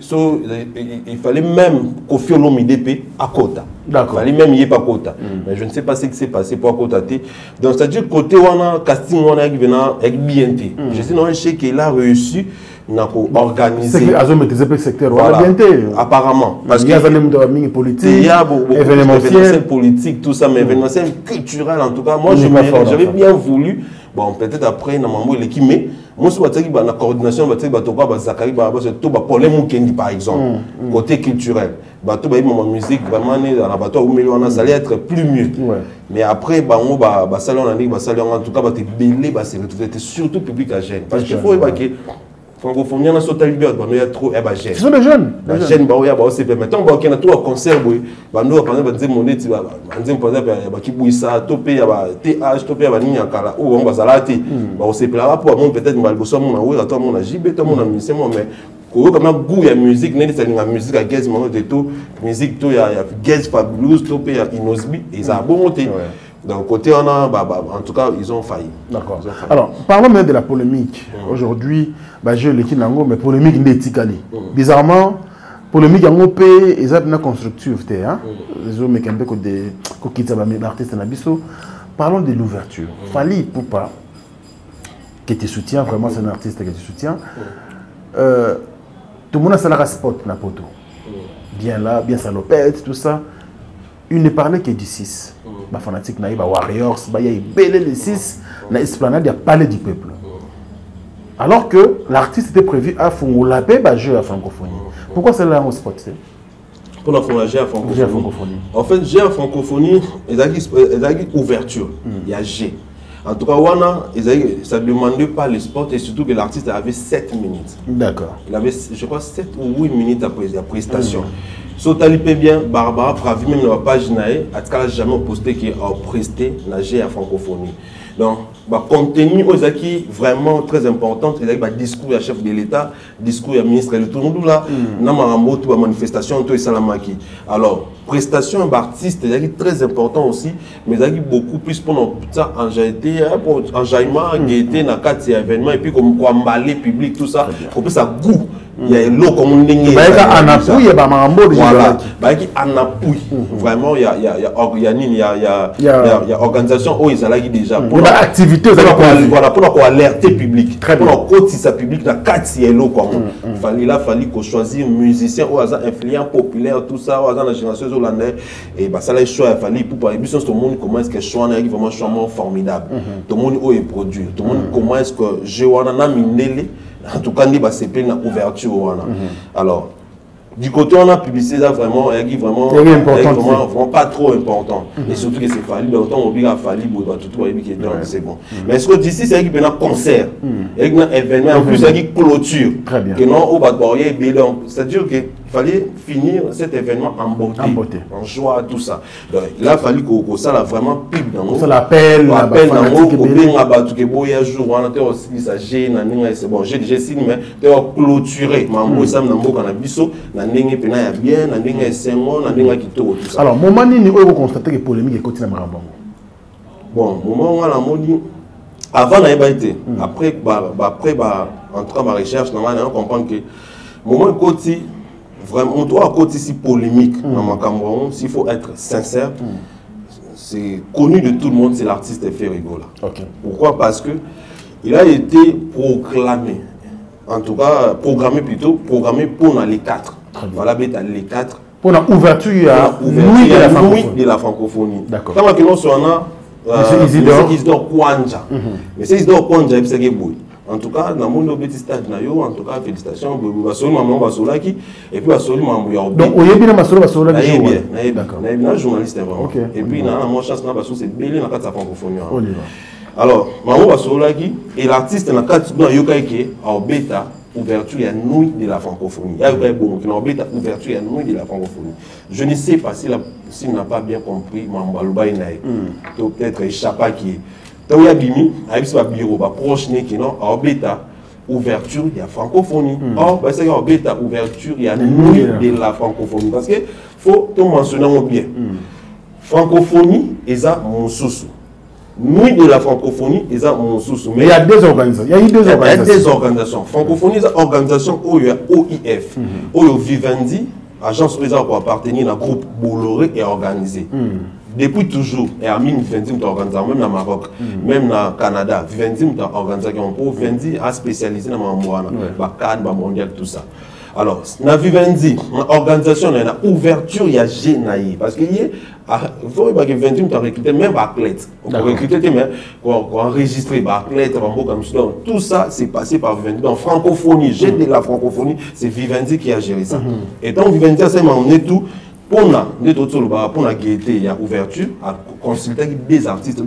Speaker 1: il fallait même Kofi Olomide à Kota.
Speaker 2: D'accord.
Speaker 1: Il fallait même y aller pas Kota. Mais je ne sais pas ce qui s'est passé pour Kota. Donc c'est-à-dire côté on casting on a avec BNT. Je sais non qu'il a réussi à organiser.
Speaker 2: C'est que secteur
Speaker 1: voilà. Apparemment.
Speaker 2: Parce qu'il y a des politiques,
Speaker 1: il y a beaucoup événementiels politiques, tout ça, mais événementiel culturel en tout cas. Moi j'avais bien voulu. Bon, peut-être après, normalement, l'équipe, mais moi, je suis la coordination, je suis Zakari, par exemple, côté culturel. Ma musique, vraiment, ça allait être plus mieux. Mais après, en tout cas, c'était surtout public à Gênes. Parce qu'il faut évacuer. Francophonie, on a sauté libéré, il y a trop
Speaker 2: ce sont des jeunes.
Speaker 1: Les jeunes, il y a aussi maintenant, il y a tout un concert, il y a TH, il y a Niakala, où on va s'arrêter. On se plaira pour peut-être que on a JB, tout le monde a mis, mais comme un goût, il y a musique, il y a musique à Gaz, musique, il y a Gaz Fabulous, il y a Inosbi, et ça a beau monter. Donc, côté, on a, en tout cas, ils ont failli.
Speaker 2: D'accord. Alors, parlons même de la polémique. Aujourd'hui, je le dis, mais polémique n'est bizarrement, polémique en OP, ils ont une construction. Ils ont un peu de artistes. Parlons de l'ouverture. Fali pour pas que tu soutiens, vraiment, c'est un artiste que tu soutiens. Tout le monde a sa spot, Napoto. Bien là, bien salopette, tout ça. Il ne parlait que du 6. Les fanatiques, les Warriors, il y a belé les 6, dans l'esplanade, il y a Palais du Peuple. Alors que l'artiste était prévu à Fongolapé, jeu à francophonie. Pourquoi c'est là en spot?
Speaker 1: Pour la G à francophonie. En fait, G à francophonie, il y a une ouverture. Il y a G. En tout cas, ça ne demandait pas le sport et surtout que l'artiste avait 7 minutes.
Speaker 2: D'accord.
Speaker 1: Il avait, je crois, 7 ou 8 minutes après la prestation. Sotali peut bien, Barbara, Pravi, même dans la page, elle n'a jamais posté qu'il a presté la G à francophonie. Donc, le contenu est vraiment très important. Il y a un discours à chef de l'État, discours à ministre de tout le monde là, une manifestation, tout ça. Alors, prestation d'artiste est très important aussi, mais il y a beaucoup plus pour ça, enjaillement, gaieté, dans 4 événements, et puis comme emballer public, tout ça, pour que ça goût. il y a l'eau comme on dit
Speaker 2: en appui
Speaker 1: voilà en appui vraiment il y a organisation où ils allaient déjà
Speaker 2: pour l'activité
Speaker 1: voilà pour alerter public pour côté sa public la 4 l'eau comme il a fallu qu'on choisisse musicien ou hasard influent populaire tout ça au hasard la génération hollandaise et bah ça là choix il fallait pour par tout le monde comment est-ce que choix est vraiment charmant formidable tout le monde est produit tout le monde comment est-ce que je wana minele en tout cas ni ba c'est plein ouverture wana alors du côté on a publicité ça vraiment vraiment pas trop important et surtout que c'est fallu longtemps on obliga fallu tout c'est bon mais ce que d'ici c'est qu'il y a un concert et un événement en plus il y a une clôture que non au batboyer c'est-à-dire que il fallait finir cet événement en beauté, en joie, tout ça. Donc, il a fallu que ça vraiment pub dans nous.
Speaker 2: Ça l'appelle,
Speaker 1: c'est bon, j'ai signé, mais tu as clôturé.
Speaker 2: Alors, moment ni vous constatez que polémique est continue à
Speaker 1: bon, moment où on a dit, avant n'a pas été. Après, en train de recherche, on comprend que moment côté vraiment, on doit à côté si polémique dans ma Cameroun, s'il faut être sincère, c'est connu de tout le monde, c'est l'artiste Ferregola. Pourquoi? Parce que il a été proclamé, en tout cas programmé pour les 4. Voilà, les 4.
Speaker 2: Pour l'ouverture à nuit
Speaker 1: de la francophonie.
Speaker 2: D'accord.
Speaker 1: Quand on a Isidore Kwanja. Mais c'est Isidore Kwanja, c'est Gebouy. En tout cas, dans mon petit stade, en tout cas, félicitations. Et puis, absolument,
Speaker 2: donc, il y a bien
Speaker 1: un journaliste vraiment. Et puis, il y a une chance, c'est belé dans la francophonie. Alors, Maman Basolaki et l'artiste dans la carte en bêta ouverture et nuit de la francophonie. Il y a une bêta ouverture et nuit de la francophonie. Je ne sais pas s'il n'a pas bien compris Maman Baloubaïnaï. Peut-être échappé qui est. Donc, il y a Bimi, avec ce bureau, proche qui non, en bêta, ouverture, il y a francophonie. Or, parce qu'il y a bêta, ouverture, il y a nuit de la francophonie. Parce qu'il faut tout mentionner bien. Francophonie, et ça, mon sous. Nuit de la francophonie, et ça, mon sous.
Speaker 2: Mais il y a deux organisations. Il y a
Speaker 1: des organisations. Francophonie, c'est une organisation où il y a OIF, où il y a Vivendi, agence pour appartenir à un groupe Bolloré et organisé. Depuis toujours, et à Vivendi est organisé, même au Maroc, même au Canada, Vivendi est organisé, Vivendi a spécialisé dans le monde, le mondial, tout ça. Alors, dans Vivendi, l'organisation, il y a ouverture, il y a génaï. Parce qu'il faut que Vivendi est recruté, même athlète. On peut recruter, mais pour enregistrer, athlète, tout ça, c'est passé par Vivendi. Donc, francophonie, j'ai de la francophonie, c'est Vivendi qui a géré ça. Et donc, Vivendi a emmené tout. Pour la gaieté, il y a ouverture à consulter des artistes,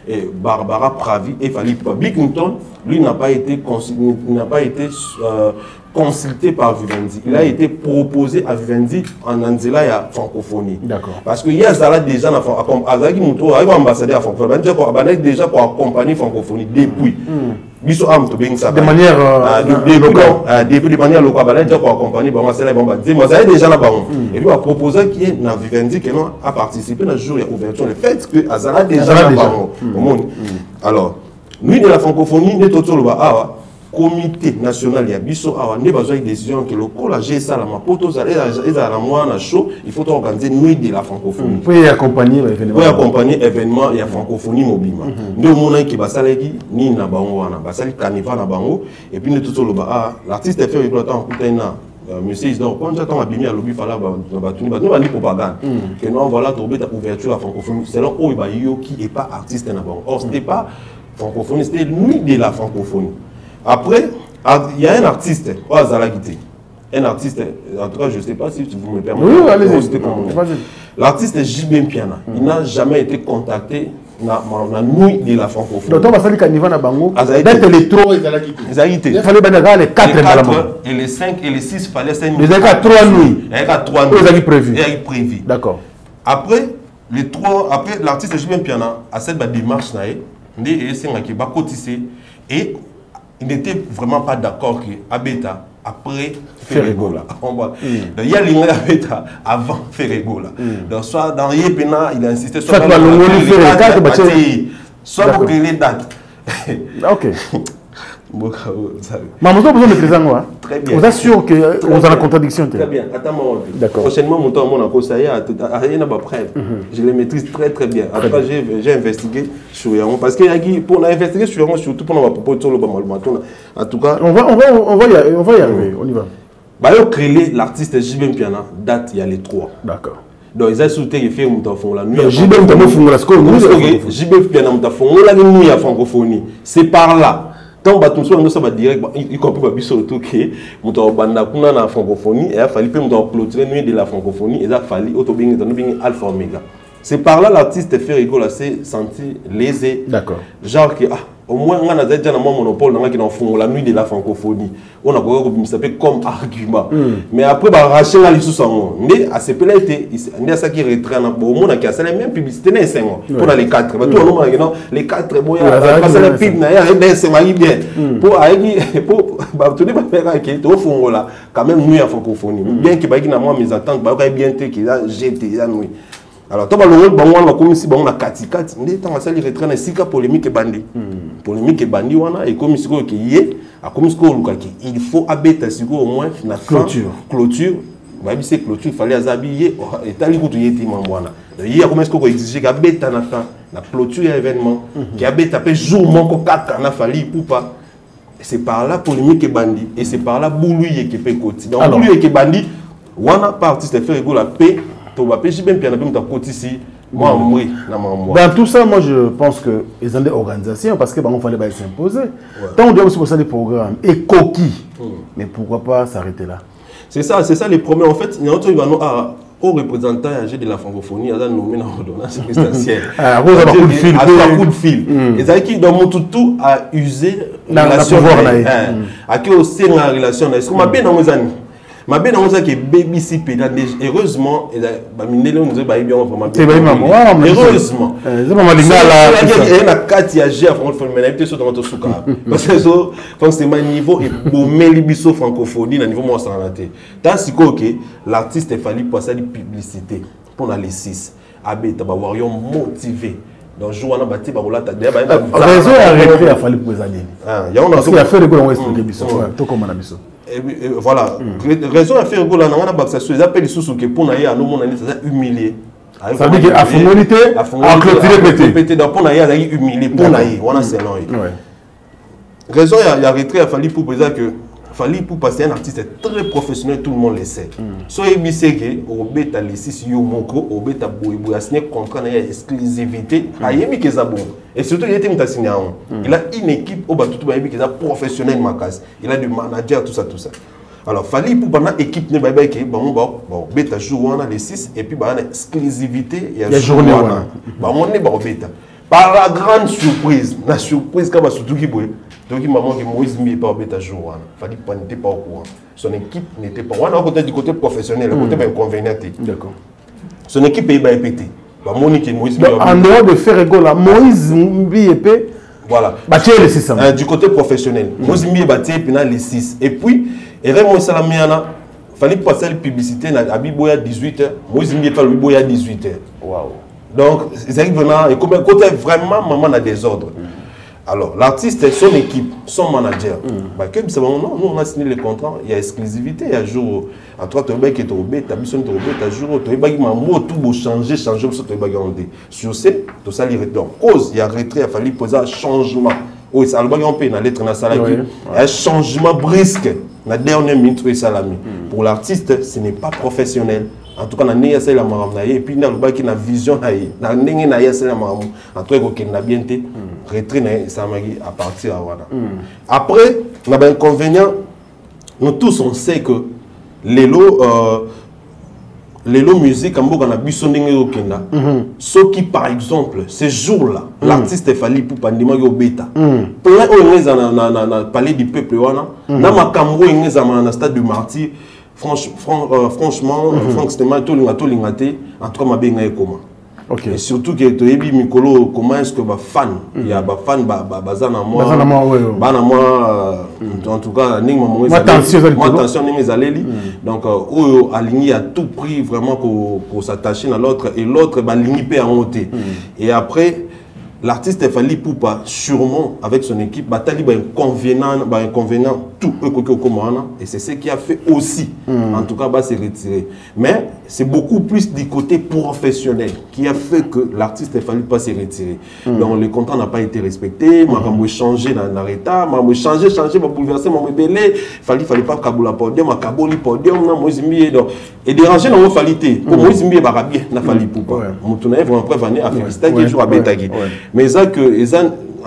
Speaker 1: et Barbara Pravi et Fali Bickington, lui n'a pas été consulté par Vivendi. Il a été proposé à Vivendi en Anzela et à francophonie.
Speaker 2: D'accord.
Speaker 1: Parce qu'il y a déjà ambassadeur à francophonie, déjà pour accompagner francophonie depuis.
Speaker 2: De manière
Speaker 1: de manière locale, déjà pour accompagner, déjà là-bas. Et lui a proposé qu'il y ait dans Vivendi qui a participé dans le jour d'ouverture. Le fait que Azala déjà là-bas. Alors, nuit de la francophonie, nous sommes comité national ya biso awa ne besoin de décision que le collège ça la mapoto ça la mois na show il faut organiser nuit de la francophonie
Speaker 2: pour accompagner
Speaker 1: événement ya francophonie mobima ndio mona ki basalaki ni na bango wana basali carnival na bango et puis nous tout le l'artiste fait exploitant kutena monsieur Isidore Kwanja quand abimi à lobby fala batuni batuni propagande que non voilà tomber ta ouverture à francophonie selon oiba yo qui est pas artiste na bango or c'était pas francophonie c'était nuit de la francophonie. Après, il y a un artiste, un artiste, en tout cas, je ne sais pas si vous me permettez.
Speaker 2: Oui, allez-y.
Speaker 1: L'artiste J.B. Piana, il n'a jamais été contacté dans la nuit de la francophonie.
Speaker 2: Donc, on va faire le carnival à Bango. D'être les 3, il fallait bien les 4
Speaker 1: et les 5 et les 6, il fallait faire
Speaker 2: une nuit. Il y a 3 nuits.
Speaker 1: Il y a 3 nuits.
Speaker 2: Il y a prévu.
Speaker 1: D'accord. Après, l'artiste J.B. Piana a cette démarche, et il n'était vraiment pas d'accord que Abeta, après Ferregola. Il y a l'ingé Abeta avant Ferregola. Donc, soit dans Yépena, il a insisté soit pour créer les dates.
Speaker 2: Ok. Maman, vous avez besoin de
Speaker 1: Très bien.
Speaker 2: Vous êtes sûr que vous avez la contradiction?
Speaker 1: Très bien. Attends,
Speaker 2: d'accord.
Speaker 1: Prochainement, mon temps, mon ça y a rien à preuve. Je les maîtrise très bien. Après, j'ai investigué sur Yaron. Parce que pour investiguer sur Yaron, surtout pour propos de en tout cas.
Speaker 2: On va y arriver. On y va.
Speaker 1: Bah, créer l'artiste JB Piana, date il y a les 3.
Speaker 2: D'accord.
Speaker 1: Donc, ils ont sauté et fait la nuit.
Speaker 2: JB
Speaker 1: Piana, nuit à francophonie. C'est par là. Tant que nous sommes direct, y compris surtout que nous avons la francophonie et il a fallu clôturer nuit de la francophonie et il a fallu alpha omega. C'est par là l'artiste fait rigoler, s'est senti lésé.
Speaker 2: D'accord.
Speaker 1: Genre que au moins on a déjà un monopole dans la nuit de la francophonie. On a comme argument. Mais après racheter la licence mais à ce là était il y a ça qui retrait au monde qui a la même publicité dans 5 ans pour les 4. Les 4 mois passer la pub na bien pour tout faire qui au fond là quand même nuit à francophonie. Bien que na moi mes attentes bien que là j'étais la nuit. Alors, tu as comme si on a katikati, tu as sali retrait na sika polémique bandi. Polémique bandi wana et comme si ko yé, a comme si ko il faut abeta siko au moins na clôture. Bah c'est clôture, il fallait azabiller et tali ko yéti mambwana. Il y a comme si ko exiger abeta na fin, na clôture événement qui abeta pe jour mon 4 na fali pour pas. C'est par là polémique bandi et c'est par là bouluye qui peut côté. Donc bouluye qui bandi wana partie c'est faire la paix. Dans
Speaker 2: tout ça, moi je pense que ils ont des organisations parce qu'il fallait s'imposer. Tant on doit aussi passer des programmes et coquilles. Mais pourquoi pas s'arrêter là?
Speaker 1: C'est ça les premiers. En fait, il y a un truc aux représentants âgés de la francophonie, ils ont nommé dans l'ordonnance présidentielle. Coup de fil. Et ça qui dans mon tout à user la relation à qui aussi la relation. Est-ce qu'on m'a bien dans mes années? Ma bien on que baby si heureusement et nous vraiment heureusement il y a 4 âgés à francophonie sur dans souka parce que forcément niveau et bomé libiso francophonie à niveau moi ça raté tant si que l'artiste il fallait passer de publicité pour les 6 abeta ba warion motivé donc jour on a bâti ba rolata
Speaker 2: raison arrêter il fallait pour les années il y a fait de quoi on expliquer biso tout comme on a biso.
Speaker 1: Voilà, raison à faire que là, on a baksa sur les appels sous que pour naïa, nous on a humilié.
Speaker 2: Ça veut dire à fondalité, à clôturer
Speaker 1: pété. Donc pour naïa, on a humilié pour naïa, on a c'est long. Raison il y a retrait à fallu pour dire que fallu pour passer un artiste très professionnel, tout le monde le sait. Soit il sait que au bêta les 6 yomoko, au bêta boibou a signé contrat na exclusivité, a yemi que ça bon. Et surtout il était signé il a une équipe au bas tout baïbi qui est professionnel ma case. Il a du manager tout ça. Alors fallu pour pendant équipe ne baïbi que bon bêta jour on a les 6 et puis bah exclusivité il y a journée on on est bah bêta. Par la grande surprise, la surprise quand surtout qui boit. Donc, maman qui Moïse mis pas au bêta jour, fallait pas n'était pas au courant. Son équipe n'était pas. On a côté du côté professionnel, le côté inconvénient.
Speaker 2: D'accord.
Speaker 1: Son équipe est été. Monique et Moïse.
Speaker 2: En dehors de faire égo là, Moïse Mbiépé.
Speaker 1: Voilà.
Speaker 2: Les 6
Speaker 1: du côté professionnel, Moïse Mbiépé puis les 6. Et puis, Raymond Salamiana, fallait passer la publicité à Biboya 18h. Moïse Mbiépé à Biboya 18h. Waouh. Donc, ils arrivent vraiment, et comme côté vraiment maman a des ordres. Alors, l'artiste, son équipe, son manager, nous on a signé le contrat, il y a exclusivité, il y a jour, en toi, tu as qui est au bête, tu as besoin de tu as jour, tu as tout beau changer, sur ce, tout ça, il y a cause, il y a retrait, il a fallu poser un changement. Oui, ça a une lettre dans la salle, un changement brusque, la dernière minute, pour l'artiste, ce n'est pas professionnel. En tout cas, on a la maram et puis on a une vision na la maram en tout cas qu'on a bien été retrait ça à partir de là. Après, on a un inconvénient. Nous tous on sait que les lots musique en on a bisonné au Kenya. Ce qui par exemple ce jour-là, l'artiste est fallu pour pandémie au bêta. Plein on a parlé du peuple wana, na makambo on a stade de martyr. Franchement, Franck Stéman, tout le monde en tout cas, ma bien comment. Et surtout que tu es Mikolo, comment est-ce que ma fan, il y a ma fan, bazana moi, en tout cas, moi attention mes alléli. Donc, aligné à tout prix vraiment pour s'attacher à l'autre et l'autre aligné peut en monter. Et après. l'artiste Fally Ipupa, sûrement avec son équipe, batali inconvénient tout et c'est ce qui a fait aussi, en tout cas, se retirer. Mais c'est beaucoup plus du côté professionnel qui a fait que l'artiste Fally Ipupa s'est retiré. Donc le contrat n'a pas été respecté, m'a changé dans l'état, m'a changé, m'a bouleversé, m'a rebellé, fallait pas kaboula podium, m'a kaboli podium, na Moïse donc et déranger dans qualité. Pour Moïse Mbié barabie na Fally Ipupa. Mon tourné vraiment prévenir à Félicita qui joue à Betagui. Mais ça que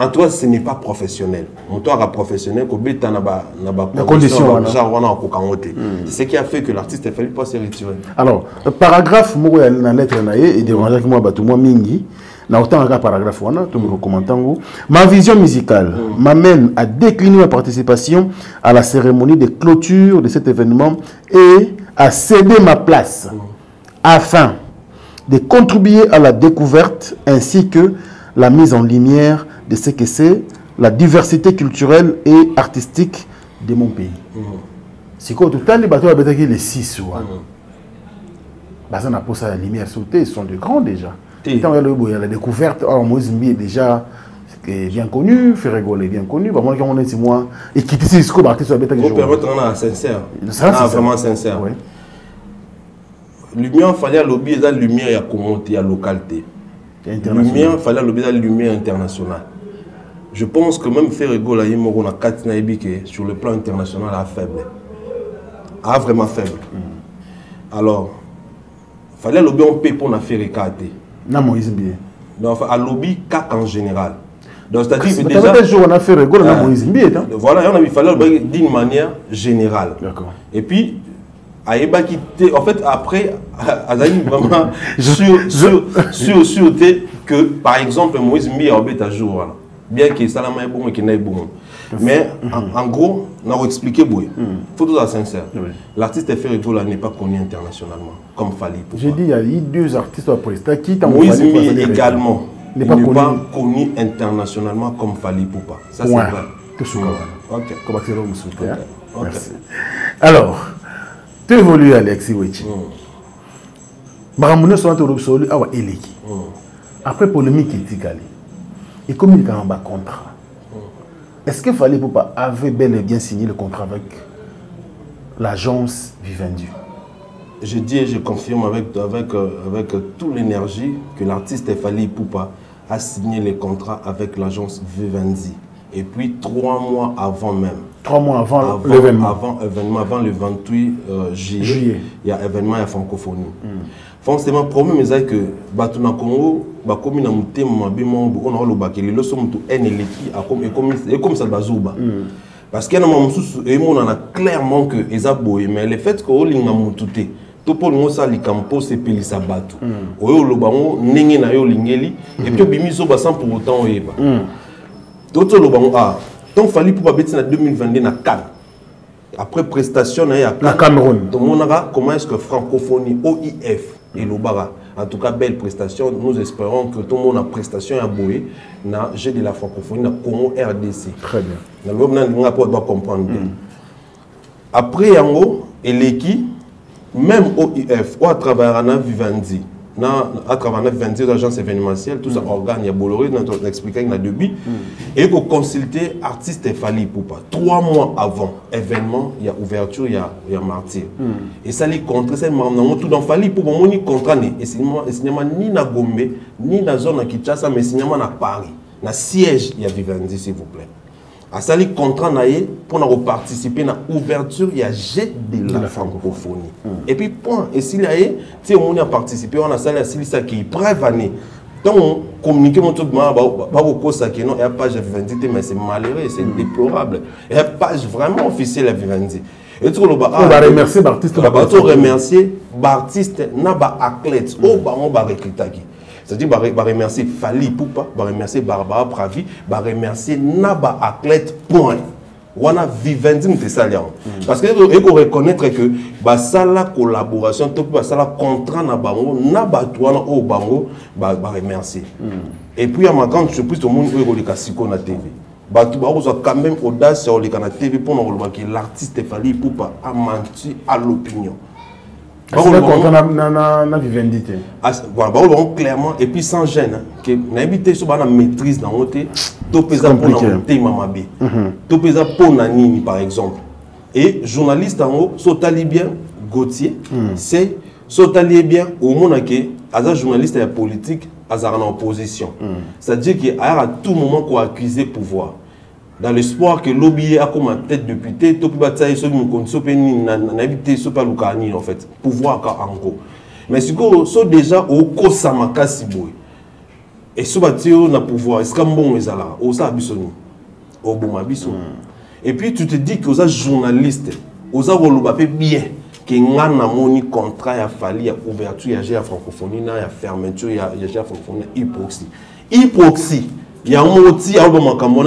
Speaker 1: en toi ce n'est pas professionnel. Mon tour à professionnel que beta na ba condition genre on a kokangote. C'est ce qui a fait que l'artiste Fally Ipupa s'est retiré.
Speaker 2: Alors, paragraphe moko ya na lettre na ye et déranger moi bato moi mingi. Na autant un paragraphe tout me commentant. Ma vision musicale m'amène à décliner ma participation à la cérémonie de clôture de cet événement et à céder ma place afin de contribuer à la découverte ainsi que la mise en lumière de ce que c'est la diversité culturelle et artistique de mon pays. C'est quoi tout le temps les bateaux avec les 6 ça n'a pas ça la lumière sur ils sont de grands déjà. Il y a la découverte, Moïse Mbié est déjà bien connu, Ferrégol est bien connu, moi c'est moi, et qui est ce qu'on a artiste sur la
Speaker 1: on permet sincère, vraiment sincère. Lumière, il fallait lobby la lumière, il y a communauté, il y a localité. Lumière, il fallait lobby la lumière internationale. Je pense que même Ferrégol on a 4 sur le plan international à faible. A vraiment faible. Alors, il fallait lobby un peu pour faire écarter.
Speaker 2: Non, Moïse Mbié.
Speaker 1: Donc, à lobby CAC en général. Donc, c'est-à-dire que
Speaker 2: déjà... jour, on a fait rigolo, on a Moïse Mbié.
Speaker 1: Voilà, il fallait lobby d'une manière générale.
Speaker 2: D'accord.
Speaker 1: Et puis, en fait, après, Azaï vraiment sûr que, par exemple, Moïse Mbié a obéi à jour. Bien que ça n'est bon et qu'il n'est bon. Mais en gros, on a expliqué, il faut tout être sincère. L'artiste Ferrégol n'est pas connu internationalement, comme Fally Ipupa.
Speaker 2: J'ai dit, il y a eu 2 artistes après qui t'ont
Speaker 1: Moïse Mbié également n'est pas connu internationalement comme Fally Ipupa. Ça, c'est vrai.
Speaker 2: Tout ce qu'on va. Merci. Alors, tu évolues, Alexis Wechi. Baramoune sont en train Eleki. Après polémique éthique, et comme il y a un contrat. Est-ce que Fally Ipupa avait bel et bien signé le contrat avec l'agence Vivendi?
Speaker 1: Je dis et je confirme avec toute l'énergie que l'artiste Fally Ipupa a signé le contrat avec l'agence Vivendi. Et puis 3 mois avant même.
Speaker 2: 3 mois avant l'événement.
Speaker 1: Avant le 28 juillet, il y a événement à francophonie. Forcément, le problème est que Batuna Congo, comme na mutema on a le bakeli le somme tout et comme ça bazouba. Parce qu'il y a on a clairement que Ezaboé, mais le fait que Olinga mutute, tout pour nous ça les campos c'est pelisa batu. Oyo lo bango nenge na yo lingeli et puis bimiso ba sans pour autant oyeba. Tout le bango donc Fally Ipupa beti na 2022 na Cannes. Après prestation na
Speaker 2: Cameroun.
Speaker 1: Tout le monde comment est-ce que francophonie OIF et l'Obara. En tout cas, belle prestation. Nous espérons que tout le monde a prestation à Boé, na jeu de la francophonie, na Congo RDC.
Speaker 2: Très bien.
Speaker 1: On doit comprendre bien. Après, Yango, et l'équipe, même OIF, ou à travers la Vivendi, à travers la Vivendi, l'agence événementielle, tout ça, organe, il y a Bolloré, on a expliqué qu'il y a début, et qu'on consulter artiste Fally Ipupa. 3 mois avant événement, il y a ouverture, il y a martyr. Et ça, les contrats, c'est tout dans Fally Ipupa, on y contrat, et c'est ni na Gombe, ni na zone à Kinshasa, mais c'est na Paris. Na siège, il y a Vivendi, s'il vous plaît. À ça, les contrats pour participer à l'ouverture, il y a jet de la francophonie. Et puis, point. Et s'il y a, si on a participé, on a ça, qui est prévané. Donc, on communique mon truc, il n'y a pas de Vivendi, mais c'est malheureux, c'est déplorable. Il n'y a pas vraiment officiel à Vivendi. Et tu on va
Speaker 2: remercier l'artiste.
Speaker 1: On va remercier l'artiste, n'a pas athlète, on va recruter. C'est-à-dire, je remercier Fally Ipupa, je remercier Barbara Pravi, je remercier Naba Athlète, point. On a Vivendi, parce que faut reconnaître que la collaboration, la contrat Naba Touana au Bango, je remercier. Et puis, il y a ma grande surprise, tout le monde est na TV. Bah, tu as quand même audace sur la TV pour que l'artiste Fally Ipupa a menti à l'opinion.
Speaker 2: na vivendité.
Speaker 1: Voilà, clairement et puis sans gêne que n'habiter sur la maîtrise dans l'autre tout pesa pour monter mamabe. Tout pesa pour nani par exemple. Et journaliste en haut sotali bien Gauthier, c'est sotali bien au monde que as journaliste et politique as en opposition. C'est-à-dire qu'à tout moment qu'on accuse pouvoir. Dans l'espoir que l'objet a comme tête de député, tout peut batailler sur une condition n'habiter sur pas l'Ukraine en fait, pouvoir encore. Mais si vous êtes déjà au Kosamaka Siboui, et si vous êtes na pouvoir, est-ce que bon est là, au Sabisoni, au Boumabison. Et puis tu te dis que vous êtes journaliste, vous avez bien que vous avez un contrat, il y a fallu, il y a ouverture, il y a francophonie, il y a fermeture, il y a francophonie, hypoxie. Hypoxie. Il y a un mot qui est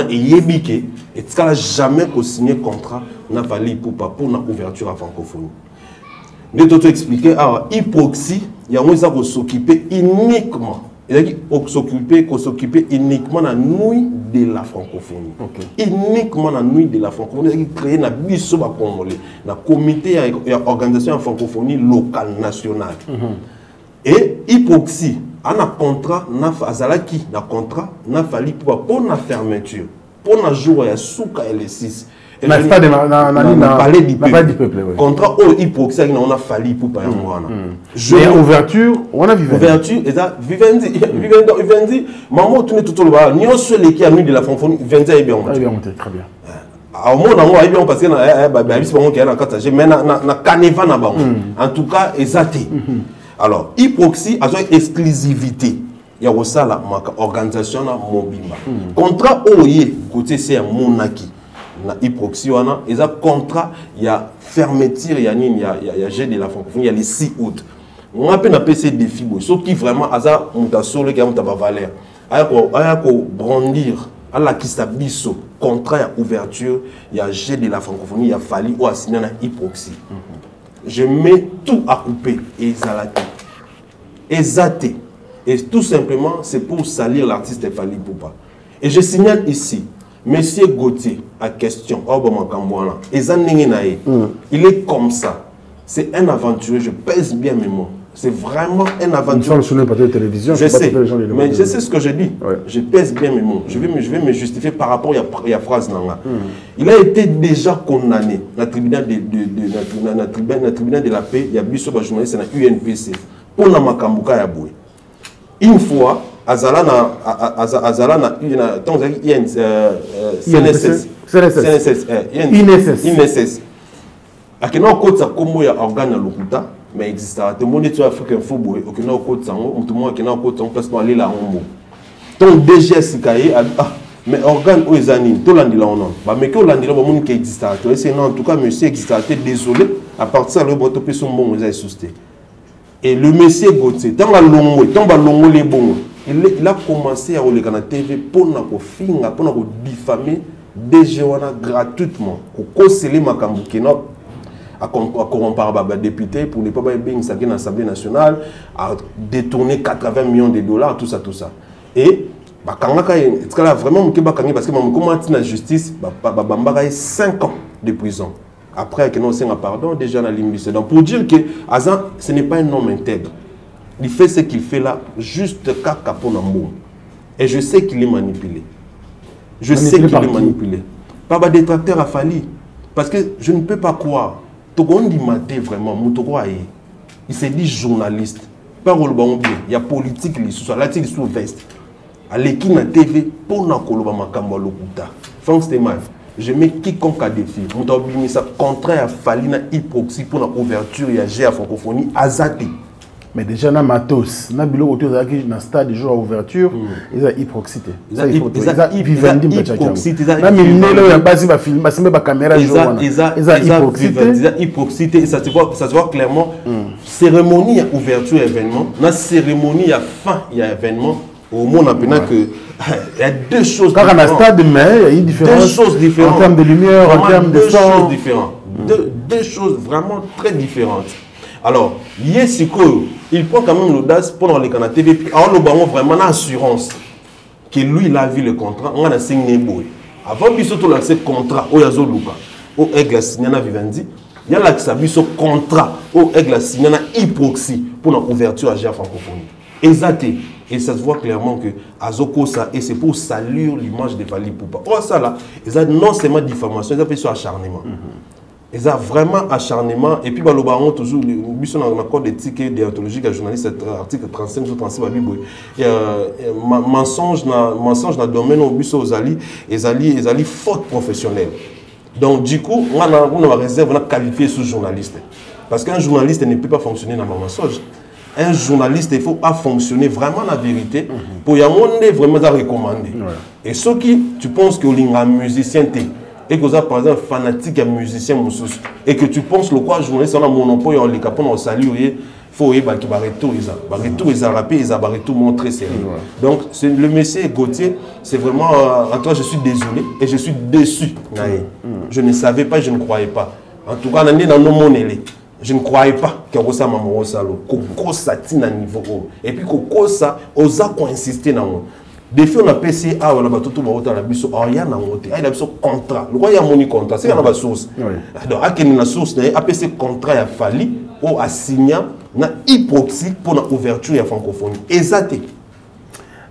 Speaker 1: et yébike et tu n'as jamais signé contrat n'a fallu pour l'ouverture à francophonie. Je vais t'expliquer hypoxie, il y a un mot qui s'occuper uniquement. Il s'occuper uniquement de la nuit de la francophonie. Uniquement la nuit de la francophonie. Il créé un biso congolais, un comité et organisation de francophonie locale nationale. Et hypoxie. On a contrat, na contrat, na fallu pour la fermeture. Pour la jour, il y a souka et les 6.
Speaker 2: Et pas de
Speaker 1: parler du peuple. Contrat, hypoxie, on a fallu pour pas y
Speaker 2: avoir. Ouverture, on a vivendi.
Speaker 1: Ouverture, et ça, vivendi, maman, tu n'es tout le bas. Ni on se l'est qui a mis de la francophonie, vivendi est bien monté.
Speaker 2: Très bien.
Speaker 1: Au moins, on a bien passé, mais na caneva na ba. En tout cas, exacté. Alors, hypoxie a une exclusivité. Il y a aussi la organisation de Mobimba. Contrat OIE, côté c'est un monaki. La hypoxie, il y a contrat, il y a fermeture, il y a jet de la francophonie, il y a les 6 août. On a appelé ces défis, sauf qui vraiment, il y a un valeur. Il y a brandir, il y a qui s'abisso, contrat, il y a ouverture, il y a jet de la francophonie, il y a fallu ou assigné la hypoxie. Je mets tout à couper et exalté. Et tout simplement, c'est pour salir l'artiste Fally Ipupa. Et je signale ici, Monsieur Gauthier, à question, il est comme ça. C'est un aventurier, je pèse bien mes mots. C'est vraiment un aventurier. Je sais, mais je sais ce que je dis. Ouais. Je pèse bien mes mots. Je vais me justifier par rapport à la phrase. Il a été déjà condamné dans le tribunal de la paix. Il y a eu un journaliste dans UNPC. Pour la Makambuka Yaboué. Une fois, Azalana CNSS. Akena okotsa kombo ya organe lokuta mais exista te monde tu africain football okena okotsa ngo mutumo akena okotsa place no alela ngombo ton DGS kaye mais organe o ezani to landila ono ba meke o landila ba moni ke exista to c'est non en tout cas monsieur exista désolé à partir le boto pe son bon ezai susté et le monsieur Gauthier tant ba longo les bons il a commencé à regarder la TV pour na ko finga pour na ko diffamer DG wana gratuitement ko koseli makambu keno à corrompre les députés pour ne pas être dans l'Assemblée nationale, à détourner 80 millions de dollars, tout ça. Et vraiment, parce que comment la justice, 5 ans de prison. Après, pardon, déjà dans l'immunité. Donc, pour dire que Azan, ce n'est pas un homme intègre. Il fait ce qu'il fait là, juste caca pour l'amour. Et je sais qu'il est manipulé. Je sais qu'il est manipulé. Pas de détracteur à Fally. Parce que je ne peux pas croire. Togondi maté vraiment, il s'est dit journaliste. Parole bon bien, il y a politique li sous la tille sous veste. À l'équipe na TV pour na koloba makambo lokuta. Franchement, je mets quiconque à défi. Mon obligé ça contraire à Fally na hypoxie pour la ouverture et à la francophonie azati.
Speaker 2: Mais déjà na matos, na bilo autour de la stade de jour à ouverture, ils ont hypoxité. Ils ont hypoxité. Na minelo ya basi ba film, basi ba caméra jour. Ils ont
Speaker 1: hypoxité. Ça se voit clairement. Cérémonie à ouverture événement, na cérémonie à fin il y a événement. Au moins on a que il y a deux choses différentes.
Speaker 2: Quand on a stade mais il y a une différence.
Speaker 1: Deux choses différentes.
Speaker 2: En termes de lumière, en termes de son.
Speaker 1: Deux choses différentes. Deux choses vraiment très différentes. Alors, il prend quand même l'audace pour les canaux TV. Alors, nous avons vraiment l'assurance que lui, il a vu le contrat. On a signé. Avant qu'il soit lancé le contrat, il y a un contrat. Il y a un contrat. au aigle signé na hypoxie pour l'ouverture à la francophonie. Exacté. Et ça se voit clairement que Azoko ça et c'est pour saluer l'image de Fally Ipupa. Oh ça là, ils ont non seulement diffamation, ils ont fait sur acharnement. Ils ont vraiment acharnement et puis bah le baron toujours le dans l'accord d'éthique déontologique à journaliste article 35 sur 36 babiboy. Mensonge dans domaine au bus aux ali faute professionnelle. Donc du coup, on a réserve on a qualifié ce journaliste parce qu'un journaliste ne peut pas fonctionner dans le mensonge. Un journaliste, il faut pas fonctionner vraiment la vérité pour y avoir vraiment à recommander. Et ceux qui, tu penses que tu es un musicien et que tu es par exemple fanatique de musicien et que tu penses le quoi journaliste on a monopole on les capons on salue il faut y qui va retour ils a rappé ils a retour montré sérieux. Donc le monsieur Gauthier c'est vraiment en toi je suis désolé et je suis déçu. Je ne savais pas, je ne croyais pas. En tout cas on est dans nos monnaies. Je ne croyais pas que Rosa Mamoro Salo, que ça tient à niveau. Et puis que ça, osa qu'on insisté dans moi. Des fois, on a PC, on a battu tout le monde, on a mis sur rien dans le il a mis sur contrat. Le roi, il y a mon contrat, c'est qu'il y a une source. Donc, à quelle une source, il a PC contrat, il a fallu, ou a signé, une hypoxie pour l'ouverture de la francophonie. Exacté.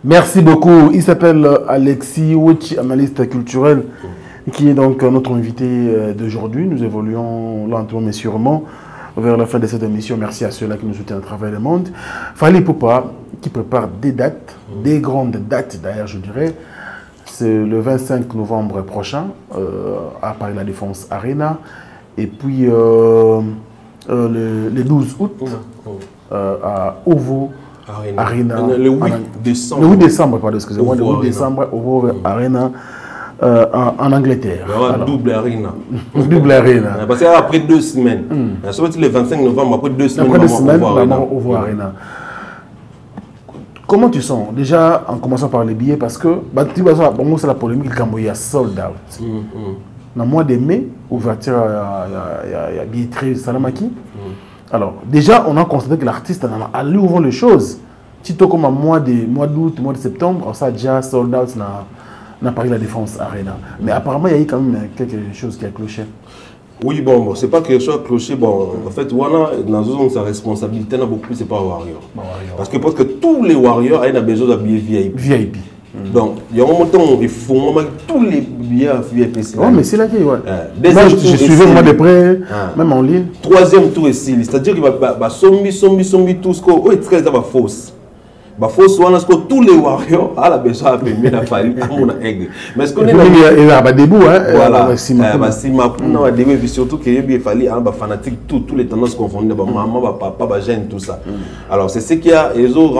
Speaker 2: Merci beaucoup. Il s'appelle Alexis Ouchi, analyste culturel, qui est donc notre invité d'aujourd'hui. Nous évoluons lentement mais sûrement vers la fin de cette émission. Merci à ceux-là qui nous soutiennent à travers le monde. Fally Ipupa qui prépare des dates, des grandes dates d'ailleurs je dirais. C'est le 25 novembre prochain à Paris La Défense Arena. Et puis le 12 août à Ovo Arena.
Speaker 1: Le 8 décembre.
Speaker 2: Le 8 décembre, pardon, excusez-moi. Le 8 décembre, Ovo Arena. En Angleterre.
Speaker 1: Alors, double arena.
Speaker 2: Double arena.
Speaker 1: Parce qu'après 2 semaines, le 25 novembre, après 2 semaines,
Speaker 2: on voit arena. Comment tu sens? Déjà, en commençant par les billets, parce que c'est la polémique quand il y a sold out. Dans le mois de mai, ouverture, il y a billetterie Salamaki. Alors, déjà, on a constaté que l'artiste a allé ouvrir les choses. Tito comme un mois d'août, mois de septembre, ça a déjà sold out. On a Paris La Défense Arena. Mais apparemment, il y a eu quand même quelque chose qui a cloché.
Speaker 1: Oui, bon, c'est pas quelque chose qui a cloché. Bon, en fait, Wana, dans sa responsabilité, n'a beaucoup plus, c'est pas Warrior. Parce que tous les Warriors ont besoin de billets VIP. Donc, il y a un moment où il faut tous les billets VIP.
Speaker 2: Oui, mais c'est là qu'il y a. Moi, je suivais moi de près, même en ligne.
Speaker 1: Troisième tour ici, c'est-à-dire qu'il va sombi tout ce qu'on est très fausse. Tous les Warriors à la besoin de payer la famille à mon aigle. Mais ce qu'on est
Speaker 2: là, debout,
Speaker 1: voilà, surtout qu'il fallait un fanatique tous les tendances confondues, maman, papa, gêne tout ça. Alors c'est ce qu'il y a, ils ont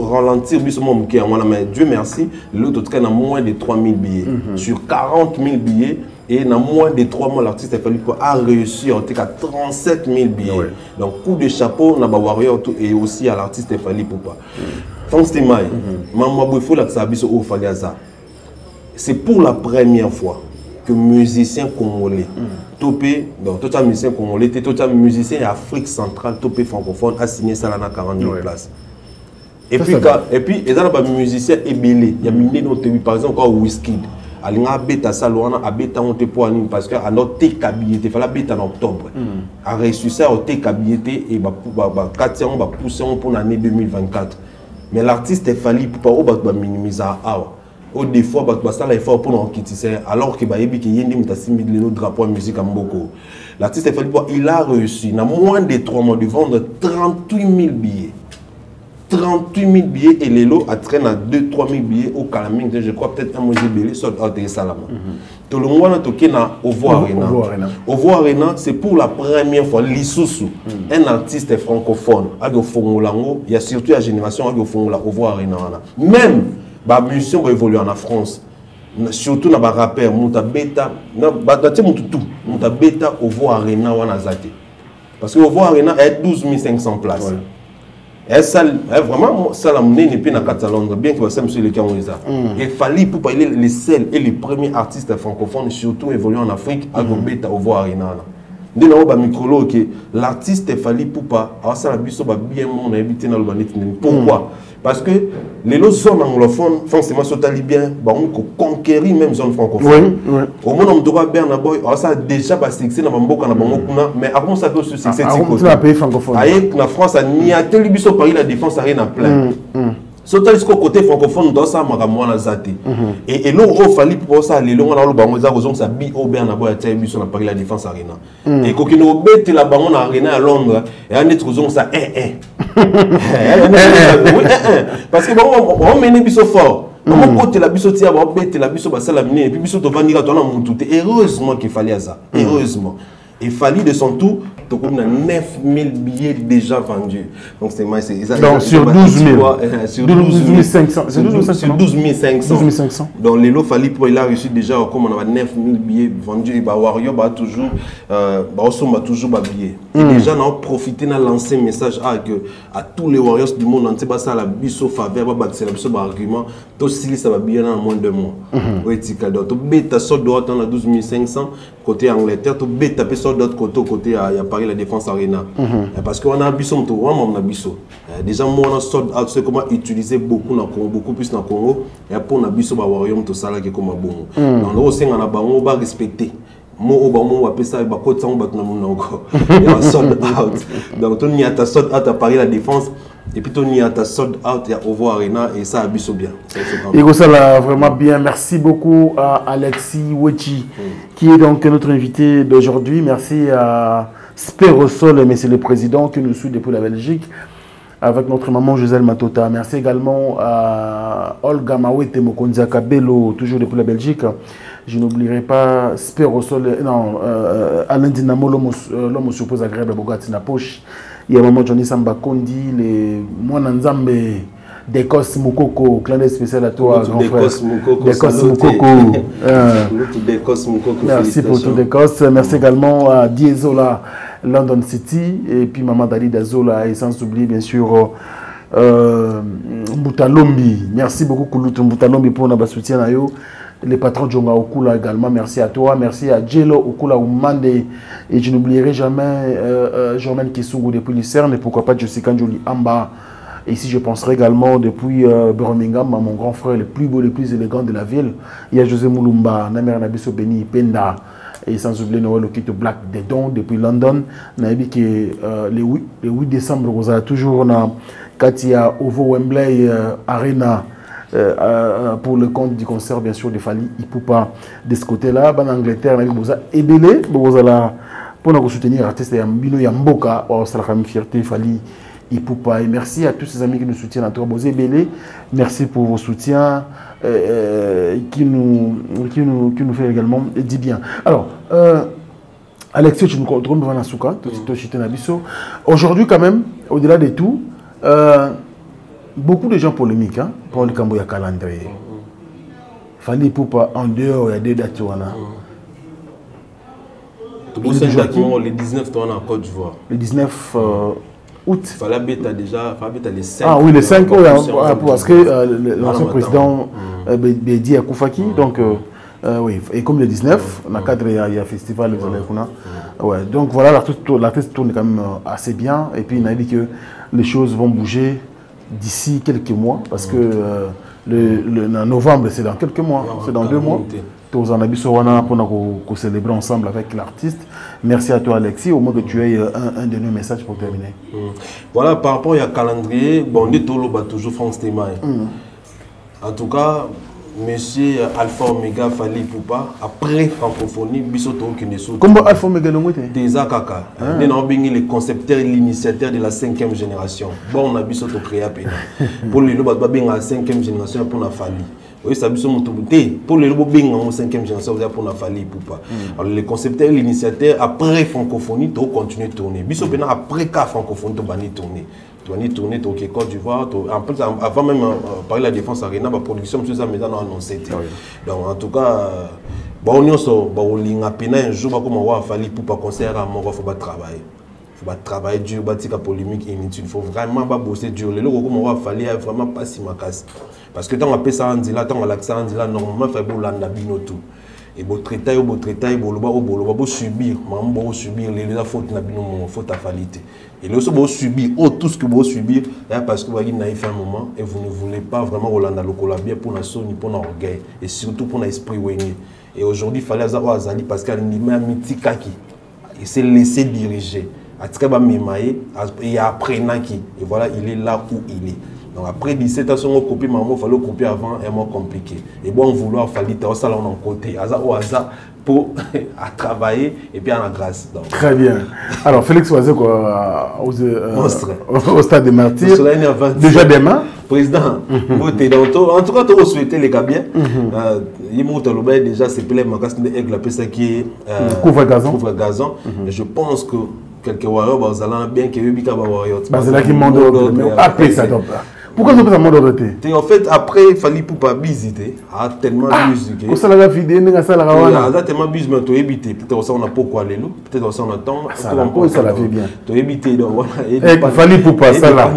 Speaker 1: ralenti mais Dieu merci, l'autre traîne à moins de 3000 billets sur 40 000 billets. Et dans moins de 3 mois, l'artiste a réussi en tout cas 37 000 billets. Donc, coup de chapeau, on a Warrior et aussi à l'artiste Fally Ipupa. C'est pour la première fois que musicien congolais, topé, donc tout un musicien congolais, tout un musicien d'Afrique centrale, topé francophone, a signé ça dans 40 000 places. Et puis, il y a des musiciens ébélés. Il y a miné par exemple, encore Wizkid. Alinga beta salwana abeta on te poani parce que à notre TKBT fallait beta en octobre. A reçu ça au TKBT et ba 4 ans ba pousser pour l'année 2024. Mais l'artiste Fally Ipupa ba minimiser au des fois ba ça l'effort pour en quitter alors que ba yebi ki yendi mutasimbi le drapeau musique en Mboko. L'artiste Fally Ipupa il a réussi dans moins de 3 mois de vendre 38 000 billets. 38 000 billets et les lots traînent à 2-3 000 billets au Calaming. Je crois peut-être un mois de billets sur le Salama. Tout le monde a toqué dans Ovo Arena. Ovo Arena, c'est pour la première fois, l'Issoussou, un artiste francophone, il y a surtout la génération qui a Ovo Arena. Même les musiciens vont évoluer en France. Surtout dans les rappeurs, Beta Ovo Arena. Parce que Ovo Arena est 12 500 places. Et ça, vraiment, ça l'a mené depuis dans Londres, bien que ça me soit le cas. Et Fally Ipupa, il est le seul et le premier artiste francophone, surtout évoluant en Afrique, à Beta Ovo Arena. Dès lors, ba micro que l'artiste Fally Ipupa a ça la biso ba bien mon habité dans le banit. Pourquoi? Parce que les autres zones anglophones, forcément, sont bien, on conquérir même zone francophone. Au moins, on doit bien ça déjà pas succès dans Bamboka, mais avant ça, tout ce succès,
Speaker 2: c'est un pays francophone.
Speaker 1: La France a ni à tel biso Paris la défense a rien à plein. Surtout jusqu'au côté francophone, dans ça, on a zaté. Et là, il fallait pour ça, les longs, on a le bango, ça bi au bien, on a été biso na Paris la défense arena. Et quand on a bête la bango na arena à Londres, et on est trop ça parce que on mène biso fort. On côté la biso tia, on bête la biso basa la mine et puis biso to vanira to na montuté. Heureusement qu'il fallait ça. Heureusement. Il fallait de son tout, on a 9000 billets déjà vendus. Donc c'est
Speaker 2: sur 12 000.
Speaker 1: Sur 12 500. Sur 12 500. Donc les lots Fally il a reçu déjà comme on a 9000 billets vendus. Et Wario va toujours billets. Et déjà on a profité de lancer un message à tous les Warriors du monde entier. Ça la biso faveur, c'est la biso argument. Tout si ça va bien en moins de mois. Oui, donc tu bêta sur droite on a 12 500 côté Angleterre, tu bêta sur d'autres côté à Paris la défense arena. Parce qu'on a biso on a biso. Déjà moi on a sold out, c'est comment utiliser beaucoup dans Congo, beaucoup plus dans Congo et pour on a biso ba Warrior to sala qui comme bon. Donc là aussi on a bango ba respecter. Moi au bango on appelle ça ba côté on ba na mon encore. Il a sold out. Donc on y a ta sold out à Paris la défense. Et puis on y a ta sold out à Ovo Arena et ça a biso bien.
Speaker 2: Et ça là vraiment bien. Merci beaucoup à Alexis Wechi qui est donc notre invité d'aujourd'hui. Merci à Spérosol, mais c'est le président qui nous suit depuis la Belgique avec notre maman Gisèle Matota. Merci également à Olga Mawete Mokonza Kabelo, toujours depuis la Belgique. Je n'oublierai pas Spérosol, non, Alain Dinamo, l'homme suppose agréable Bogati na poche. Il y a maman Johnny Samba Kondi, les Mwananzambe, Dekos Mukoko, clin d'œil spécial à toi, grand frère. Dekos Mukoko. Merci pour tout Dekos. Merci également à Diezola, London City, et puis maman Dali Dazola, et sans oublier bien sûr Mbutalombi. Merci beaucoup Kouloutou Mbutalombi pour notre soutien à eux. Les patrons de Djonga Okula également, merci à toi, merci à Djelo Okula Oumande, et je n'oublierai jamais Jormen Kissougo depuis Lucerne, et pourquoi pas Jessica Njoli Amba. Ici, je penserai également depuis Birmingham à mon grand frère, le plus beau, le plus élégant de la ville. Il y a José Moulumba, Namer Nabiso Beni Penda, et sans oublier Noël Okito Black Dedon depuis London. Nabi qui le 8 décembre, vous avez toujours Katia Ovo Wembley Arena. Pour le compte du concert bien sûr de Fally Ipupa de ce côté-là, en Angleterre, vous avez ébélé, vous allez pour nous soutenir l'artiste Yambino Yamboka, on sera quand même fierté Fally Ipupa. Et merci à tous ces amis qui nous soutiennent, à toi vous ébélé, merci pour vos soutiens qui nous fait également dit bien. Alors, Alexis, tu nous retrouves devant la souka, aujourd'hui quand même, au-delà de tout, beaucoup de gens polémiques, hein, pour le Camboya calendrier. Fally Ipupa en dehors, il y a deux dates.
Speaker 1: Le 19 en Côte d'Ivoire.
Speaker 2: Le 19 août.
Speaker 1: Fallait déjà les 5.
Speaker 2: Ah oui, les 5, parce que l'ancien président Bédi Akoufaki, donc oui, et comme le 19, dans le cadre il y a un festival, ouais, donc voilà, l'artiste tourne quand même assez bien, et puis il a dit que les choses vont bouger d'ici quelques mois, parce que le novembre, c'est dans quelques mois, c'est dans 2 mois. Tous en Abissowana pour célébrer ensemble avec l'artiste. Merci à toi Alexis, au moins que tu aies un de nos messages pour terminer.
Speaker 1: Voilà, par rapport au calendrier, bon, on est toujours France Témaï. En tout cas, monsieur Alpha Omega Fally Ipupa, après francophonie, Bissoto Kineso.
Speaker 2: Comment Alpha Omega l'ont été?
Speaker 1: Teza Kaka. Nous avons les concepteurs et l'initiateur de la 5e génération. Bon, on a Bissoto créé à peine. Pour les lobes, on a la 5e génération pour la Fally. Oui, ça pour les lobes, on a la 5e génération pour la Fally Ipupa. Alors, les concepteurs et l'initiateur, après francophonie, tu continues de tourner. Bissoto, après qu'à francophonie, tu vas tourner. Tu vas tourner au Côte d'Ivoire. Avant même parler de la défense arena, la production, tout ça, mais on a annoncé. Donc, en tout cas, on a un jour comme on a Fally Ipupa concert à Moro, il faut travailler. Il faut travailler dur, il faut polémique inutile. Il faut vraiment bosser dur. Les locaux comme on a Fally, vraiment pas si ma casse. Parce que tant on a fait ça en dit là, tant on a l'accent en dit là, normalement, il faut que tout. et beau traiter beau subir maman subir les fautes na bino faute à qualité et le beau subir tout ce que vous subir parce que vous avez naïf un moment et vous ne voulez pas vraiment Rolanda lokola bien pour la soni pour l'orgueil et surtout pour l'esprit wengé et aujourd'hui il fallait avoir Azali parce qu'il y a un mitikaki il s'est laissé diriger et après Naki et voilà il est là où il est. Donc après 17 ans, on copie maman, il fallait copier avant, est moins compliqué. Et bon, vouloir fallait ça là on côté, pour travailler et puis en la grâce. Donc.
Speaker 2: Très bien. Alors Félix Oisé quoi au stade des Martyrs. Déjà demain.
Speaker 1: Président, en tout cas, tu as souhaité les gars bien. Il m'a déjà c'est plein magasin d'aigle qui est
Speaker 2: couvre
Speaker 1: gazon. Je pense que quelques warriors bien que warriors.
Speaker 2: C'est là qui m'ont donné. Après ça pourquoi on peut s'en demander?
Speaker 1: En fait, après, il fallait pas visiter. Tellement de musique.
Speaker 2: Au salaire vidéo, il y a
Speaker 1: tellement de musique, tu éviter. Peut-être on a pourquoi les loups, peut-être on attend.
Speaker 2: Ça la fait bien.
Speaker 1: Tu éviter.
Speaker 2: Il fallait pour pas ça là.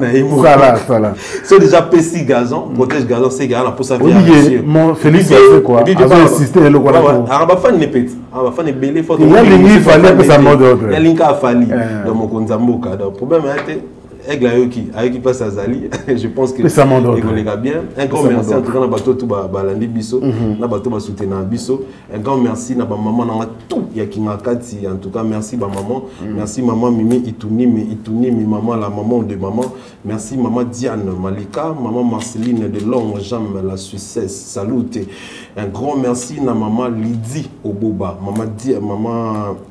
Speaker 2: Ça là.
Speaker 1: C'est déjà PC gazon, protège gazon, c'est gars pour ça.
Speaker 2: Mon Félix, c'est quoi? Il a insisté le quoi.
Speaker 1: Arabafan n'est petit. Arabafan est belé.
Speaker 2: Il y a les fallait que ça mode.
Speaker 1: Il y a l'inka fali dans mon konzamboka. Le problème est Aigle avec qui passe à Zali, je pense que
Speaker 2: ça
Speaker 1: les gars bien. Un grand merci en tout cas na bateau tout balandi biso, na bateau ba soutenir biso. Un grand merci na ba maman na tout ya kimakati en tout cas merci ba maman, merci maman Mimi Ituni maman la maman de maman, merci maman Diane Malika, maman Marceline de Longue Jambe la Suissesse, salute. Un grand merci na maman Lydie Oboba, maman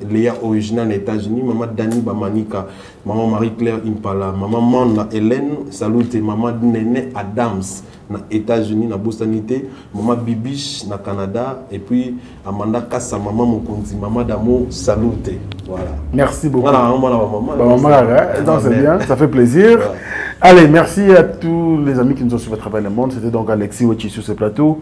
Speaker 1: Léa originale des États-Unis, maman Dani Bamanika, maman Marie-Claire Impala, maman Manda Hélène, salute maman Néné Adams na États-Unis na Bosanité, maman Bibiche na Canada et puis Amanda Kassa maman Mokonzi, maman d'amour, salute. Voilà.
Speaker 2: Merci beaucoup.
Speaker 1: Voilà,
Speaker 2: maman, c'est bien, ça fait plaisir. Voilà. Allez, merci à tous les amis qui nous ont suivis à travers le monde. C'était donc Alexis Ochi sur ce plateau.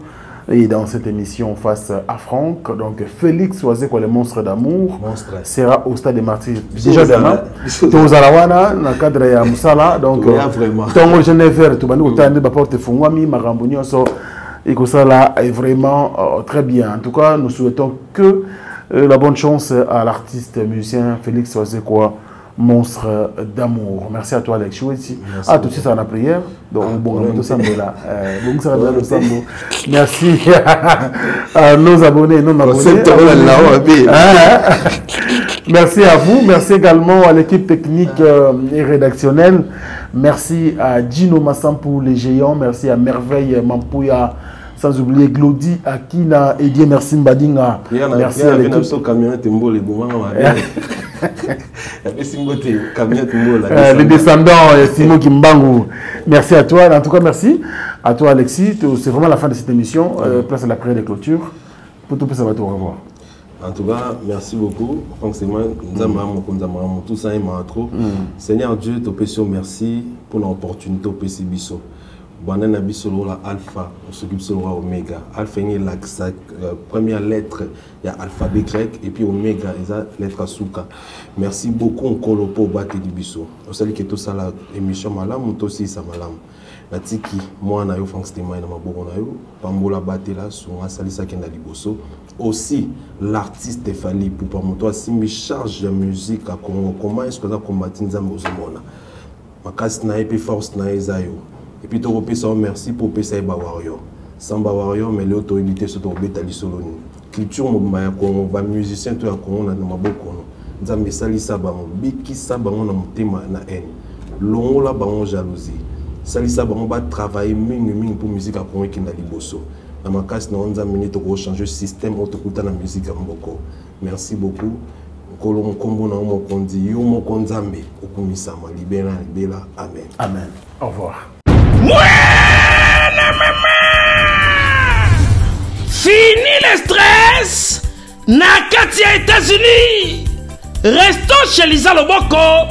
Speaker 2: Et dans cette émission face à Franck, donc Félix Oisé, le monstre d'amour, sera au stade des Martyrs. Déjà demain, tous à la wana, dans le cadre de Moussala, donc Tongo Genève, tout le monde a porté Fungwami, Marambunio, et que ça là est vraiment très bien. En tout cas, nous souhaitons que la bonne chance à l'artiste musicien Félix Oisé, monstre d'amour. Merci à toi Alex Chouetti. Ah, tout de suite à la prière. Donc bon, là. Merci à nos abonnés, non abonnés. Merci à vous. Merci également à l'équipe technique et rédactionnelle. Merci à Gino Massampou, les géants. Merci à Merveille Mampouya. Sans oublier Glody, Akina, Edie, merci Mbadinga. Merci à l'équipe. Les descendants, Simo Kimbangu. Merci à toi. En tout cas, merci à toi, Alexis. C'est vraiment la fin de cette émission. Place à la prière de clôture. Pour tout ça, va te revoir.
Speaker 1: En tout cas, merci beaucoup. Seigneur Dieu, merci pour l'opportunité au PC Bisso. Banana Bissolo la alpha, on s'occupe solo oméga. Alpha est la première lettre, il y a alphabet grec et puis oméga, il y a lettre asuka. Merci beaucoup on kolopo bate di biso. On salue que tout ça la émission malam, tout aussi ça malam. La tiki, moi na yo Franck Stémaï na maboko na yo, pambola bate la son salisa kenda liboso. Aussi l'artiste Fali pour pamoto simbi charge de musique à Congo. Comment est-ce que ça combattre nzambo zomona? Makasi na epi force na ezayo. Et puis, tu as merci pour PSA Warrior. Sans Warrior, mais l'autorité sur ton bétali soloni. Culture, mon musicien, tu as qu'on a dans ma bouche. Nous avons sali sabamo, biki sabamo na mutema na haine. Longo la bango jalousie. Sali sabamo va travailler ming pour musique à Congo qui n'a liboso. Dans ma casse, nous avons mené to changer système autocuta na musique à Mboko. Merci beaucoup. Kolon kombo na mo kondi yo mo konzambe okumisama libera libela. Amen.
Speaker 2: Amen. Au revoir.
Speaker 4: Fini le stress na kati ya États-Unis. Restons chez Lisa Loboko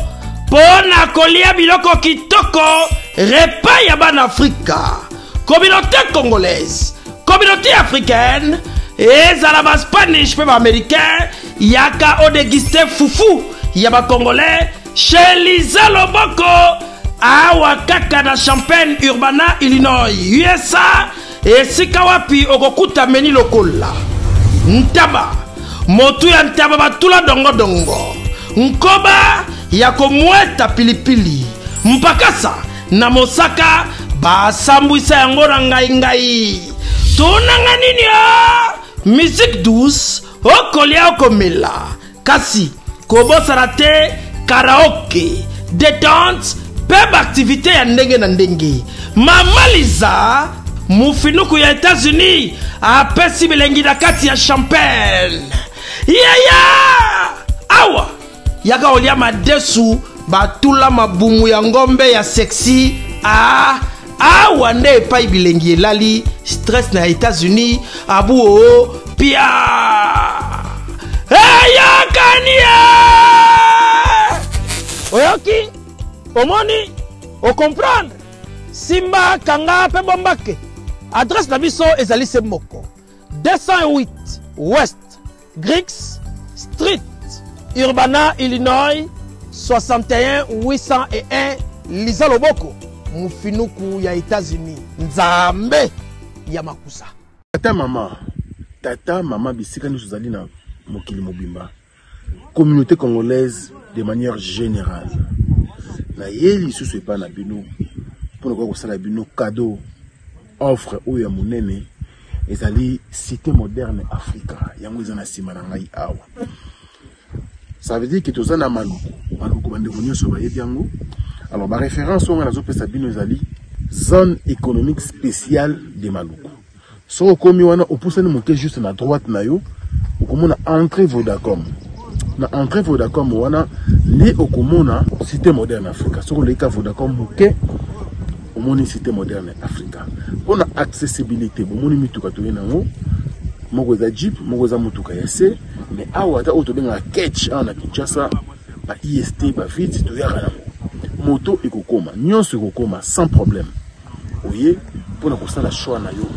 Speaker 4: pona kolia biloko kitoko repas ya ban Afrika. Communauté congolaise, communauté africaine et zalaba Spanish pe américain yaka o déguster foufou ya ba congolais chez Lisa Loboko. Awa kaka na Champaign Urbana, Illinois, USA, et sika wapi okokuta meni lokola. ntaba motu ya ntaba batula dongo dongo nkoba ya komweta pilipili mpakasa na mosaka basambwisa yango na ngai tunanga nini musique douce okolia okomela kasi kobosana te karaoke détente peba activité ya ndenge na ndenge Mama Liza mufinuku ya États-Unis apesi bilengi na kati ya champagne awa yaka olia madesu batula mabumu ya ngombe ya sexy awa nde epai bilengi elali stress na États-Unis abu pia yakania oyoki omoni o comprendre simba kanga pe bombake adresse na biso ezali se moko 208 West Griggs Street Urbana Illinois 61 801 Liza Loboko mufinuku ya États-Unis nzambe ya makusa
Speaker 2: tata mama bisika nous zali na mokili mobimba communauté congolaise de manière générale na yeli susu epa na bino pour ko sala bino cadeau offre oyo ya monene ezali cité moderne Africa yango ezana sima na ngai awa. Ça veut dire que tous en Maluku bande nyonso bayebi yango. Alors ma référence on a zopesa bino ezali zone économique spéciale de Maluku. So komi wana opusani moke juste na droite na yo okomona entrée Vodacom. Na entrée Vodacom wana ni okomona cité moderne Africa. So le ka Vodacom moke omoni cité moderne Africa. On a accessibilité bomoni mituka to yenango moko za jeep moko za mutuka yase mais awa ta auto benga catch na Kinshasa ba IST ba vite to yaka moto ekokoma nyonso ekokoma sans problème. Oye pour na kosala choix na yo.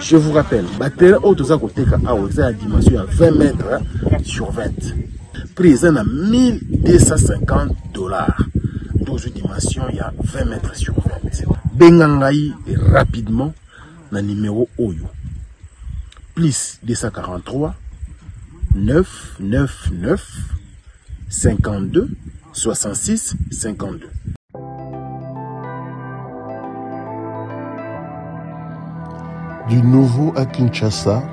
Speaker 2: Je vous rappelle, batterie auto za koteka awa za dimension à 20 mètres sur 20. Prix à $1250. 12 dimensions, il y a 20 mètres sur 20. Bengangai rapidement na numéro Oyo. Plus 243 999 52 66 52.
Speaker 5: Du nouveau à Kinshasa,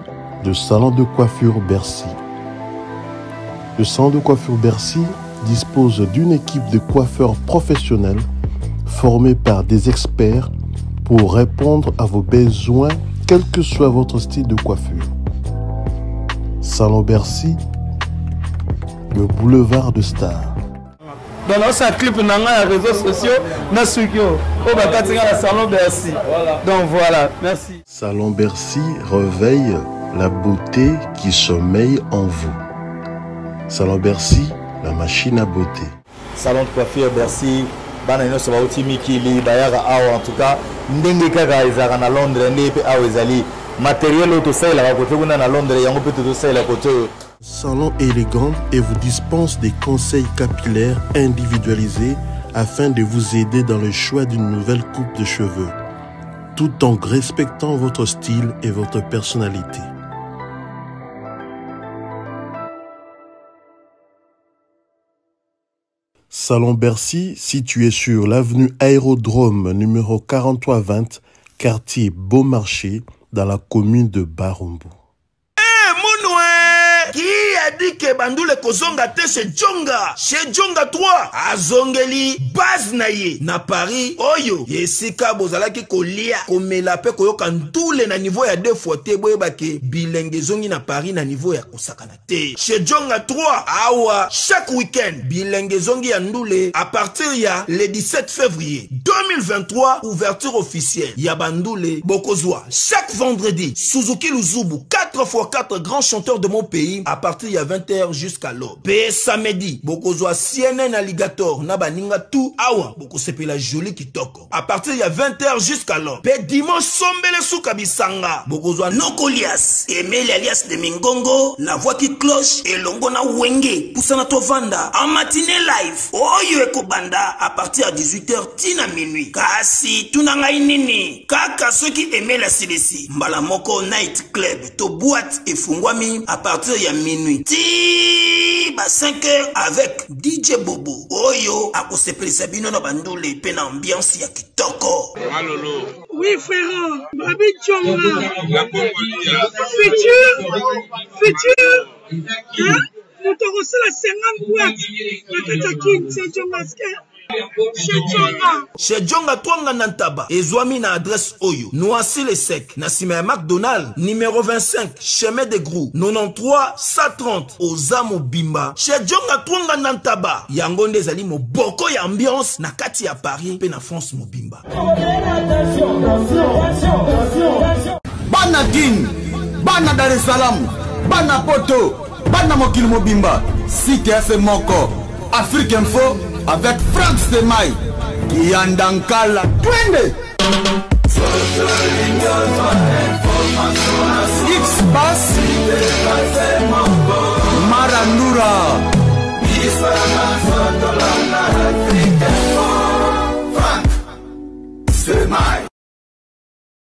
Speaker 5: le salon de coiffure Bercy. Le salon de coiffure Bercy dispose d'une équipe de coiffeurs professionnels formés par des experts pour répondre à vos besoins, quel que soit votre style de coiffure. Salon Bercy, le boulevard de Stars.
Speaker 8: Dans notre clip, on a les réseaux sociaux, on a Salon Bercy. Donc voilà, merci.
Speaker 5: Salon Bercy réveille la beauté qui sommeille en vous. Salon Bercy, la machine à beauté.
Speaker 7: Salon de coiffure Bercy, banano sabauti mikili bayara awa en tout cas ndenge kaka ezaka na Londres ndepe awa ezali matériel auto sala ka kote kuna na Londres yango peut to sala kote.
Speaker 5: Salon élégant et vous dispense des conseils capillaires individualisés afin de vous aider dans le choix d'une nouvelle coupe de cheveux, tout en respectant votre style et votre personnalité. Salon Bercy, situé sur l'avenue Aérodrome numéro 4320, quartier Beaumarchais, dans la commune de Barumbu.
Speaker 4: Qui a dit que Bandoule Kozonga te chez Djonga 3 azongeli base na ye na Paris oyo yesika bozalaki kolia komela pe koyoka ndule na niveau ya 2 fois te boyeba ke bilenge zongi na Paris na niveau ya kosakana te chez Djonga 3 awa chaque week-end bilenge zongi ya ndule à partir ya le 17 février 2023 ouverture officielle ya Bandoule Bokozwa chaque vendredi Suzuki Luzubu 4x4 grands chanteurs de mon pays à partir ya
Speaker 6: 20h jusqu'à l'aube. Pe samedi, bokozwa CNN Alligator na baninga tout awa bokosepela joli kitoko. À partir ya 20h jusqu'à l'aube. Pe dimanche sombele suka bisanga. Bokozwa Nokolias, Emile alias de Mingongo, la voix qui cloche et longo na wenge. Poussana tovanda en matinée live. Oyo ekobanda à partir à 18h tina minuit. Kasi tunanga inini. Kaka ceux qui aimaient la CDC. Mbalamoko Night Club. To boîte et fungwami à partir ya minuit. Ti ba 5h avec DJ Bobo. Oyo akosepeli sabino na bandule pe na ambiance ya kitoko.
Speaker 9: Malolo. Oui frère, Babi Tchonga. Futur. Hein? Nous te reçons la 50 boîtes. La Katakin, c'est Tchonga.
Speaker 6: Chez Djonga Twanga Nantaba, Ezwami na adresse Oyo, Noisy le Sec, Nassime McDonald, numéro 25, chemin de Grou, 93 130, Ozamo Bimba. Chez Djonga Twanga Nantaba, Yangonde Zali mo boko ya ambiance, na kati ya Paris, pe na France mo Bimba. Bana Kin, Bana Dar es Salaam, Bana Poto, Bana Mokil Mobimba, Site FM Moko, Afrique Info, avec Frank Stemai, Yandankala, Twende X-Bass, Marandura,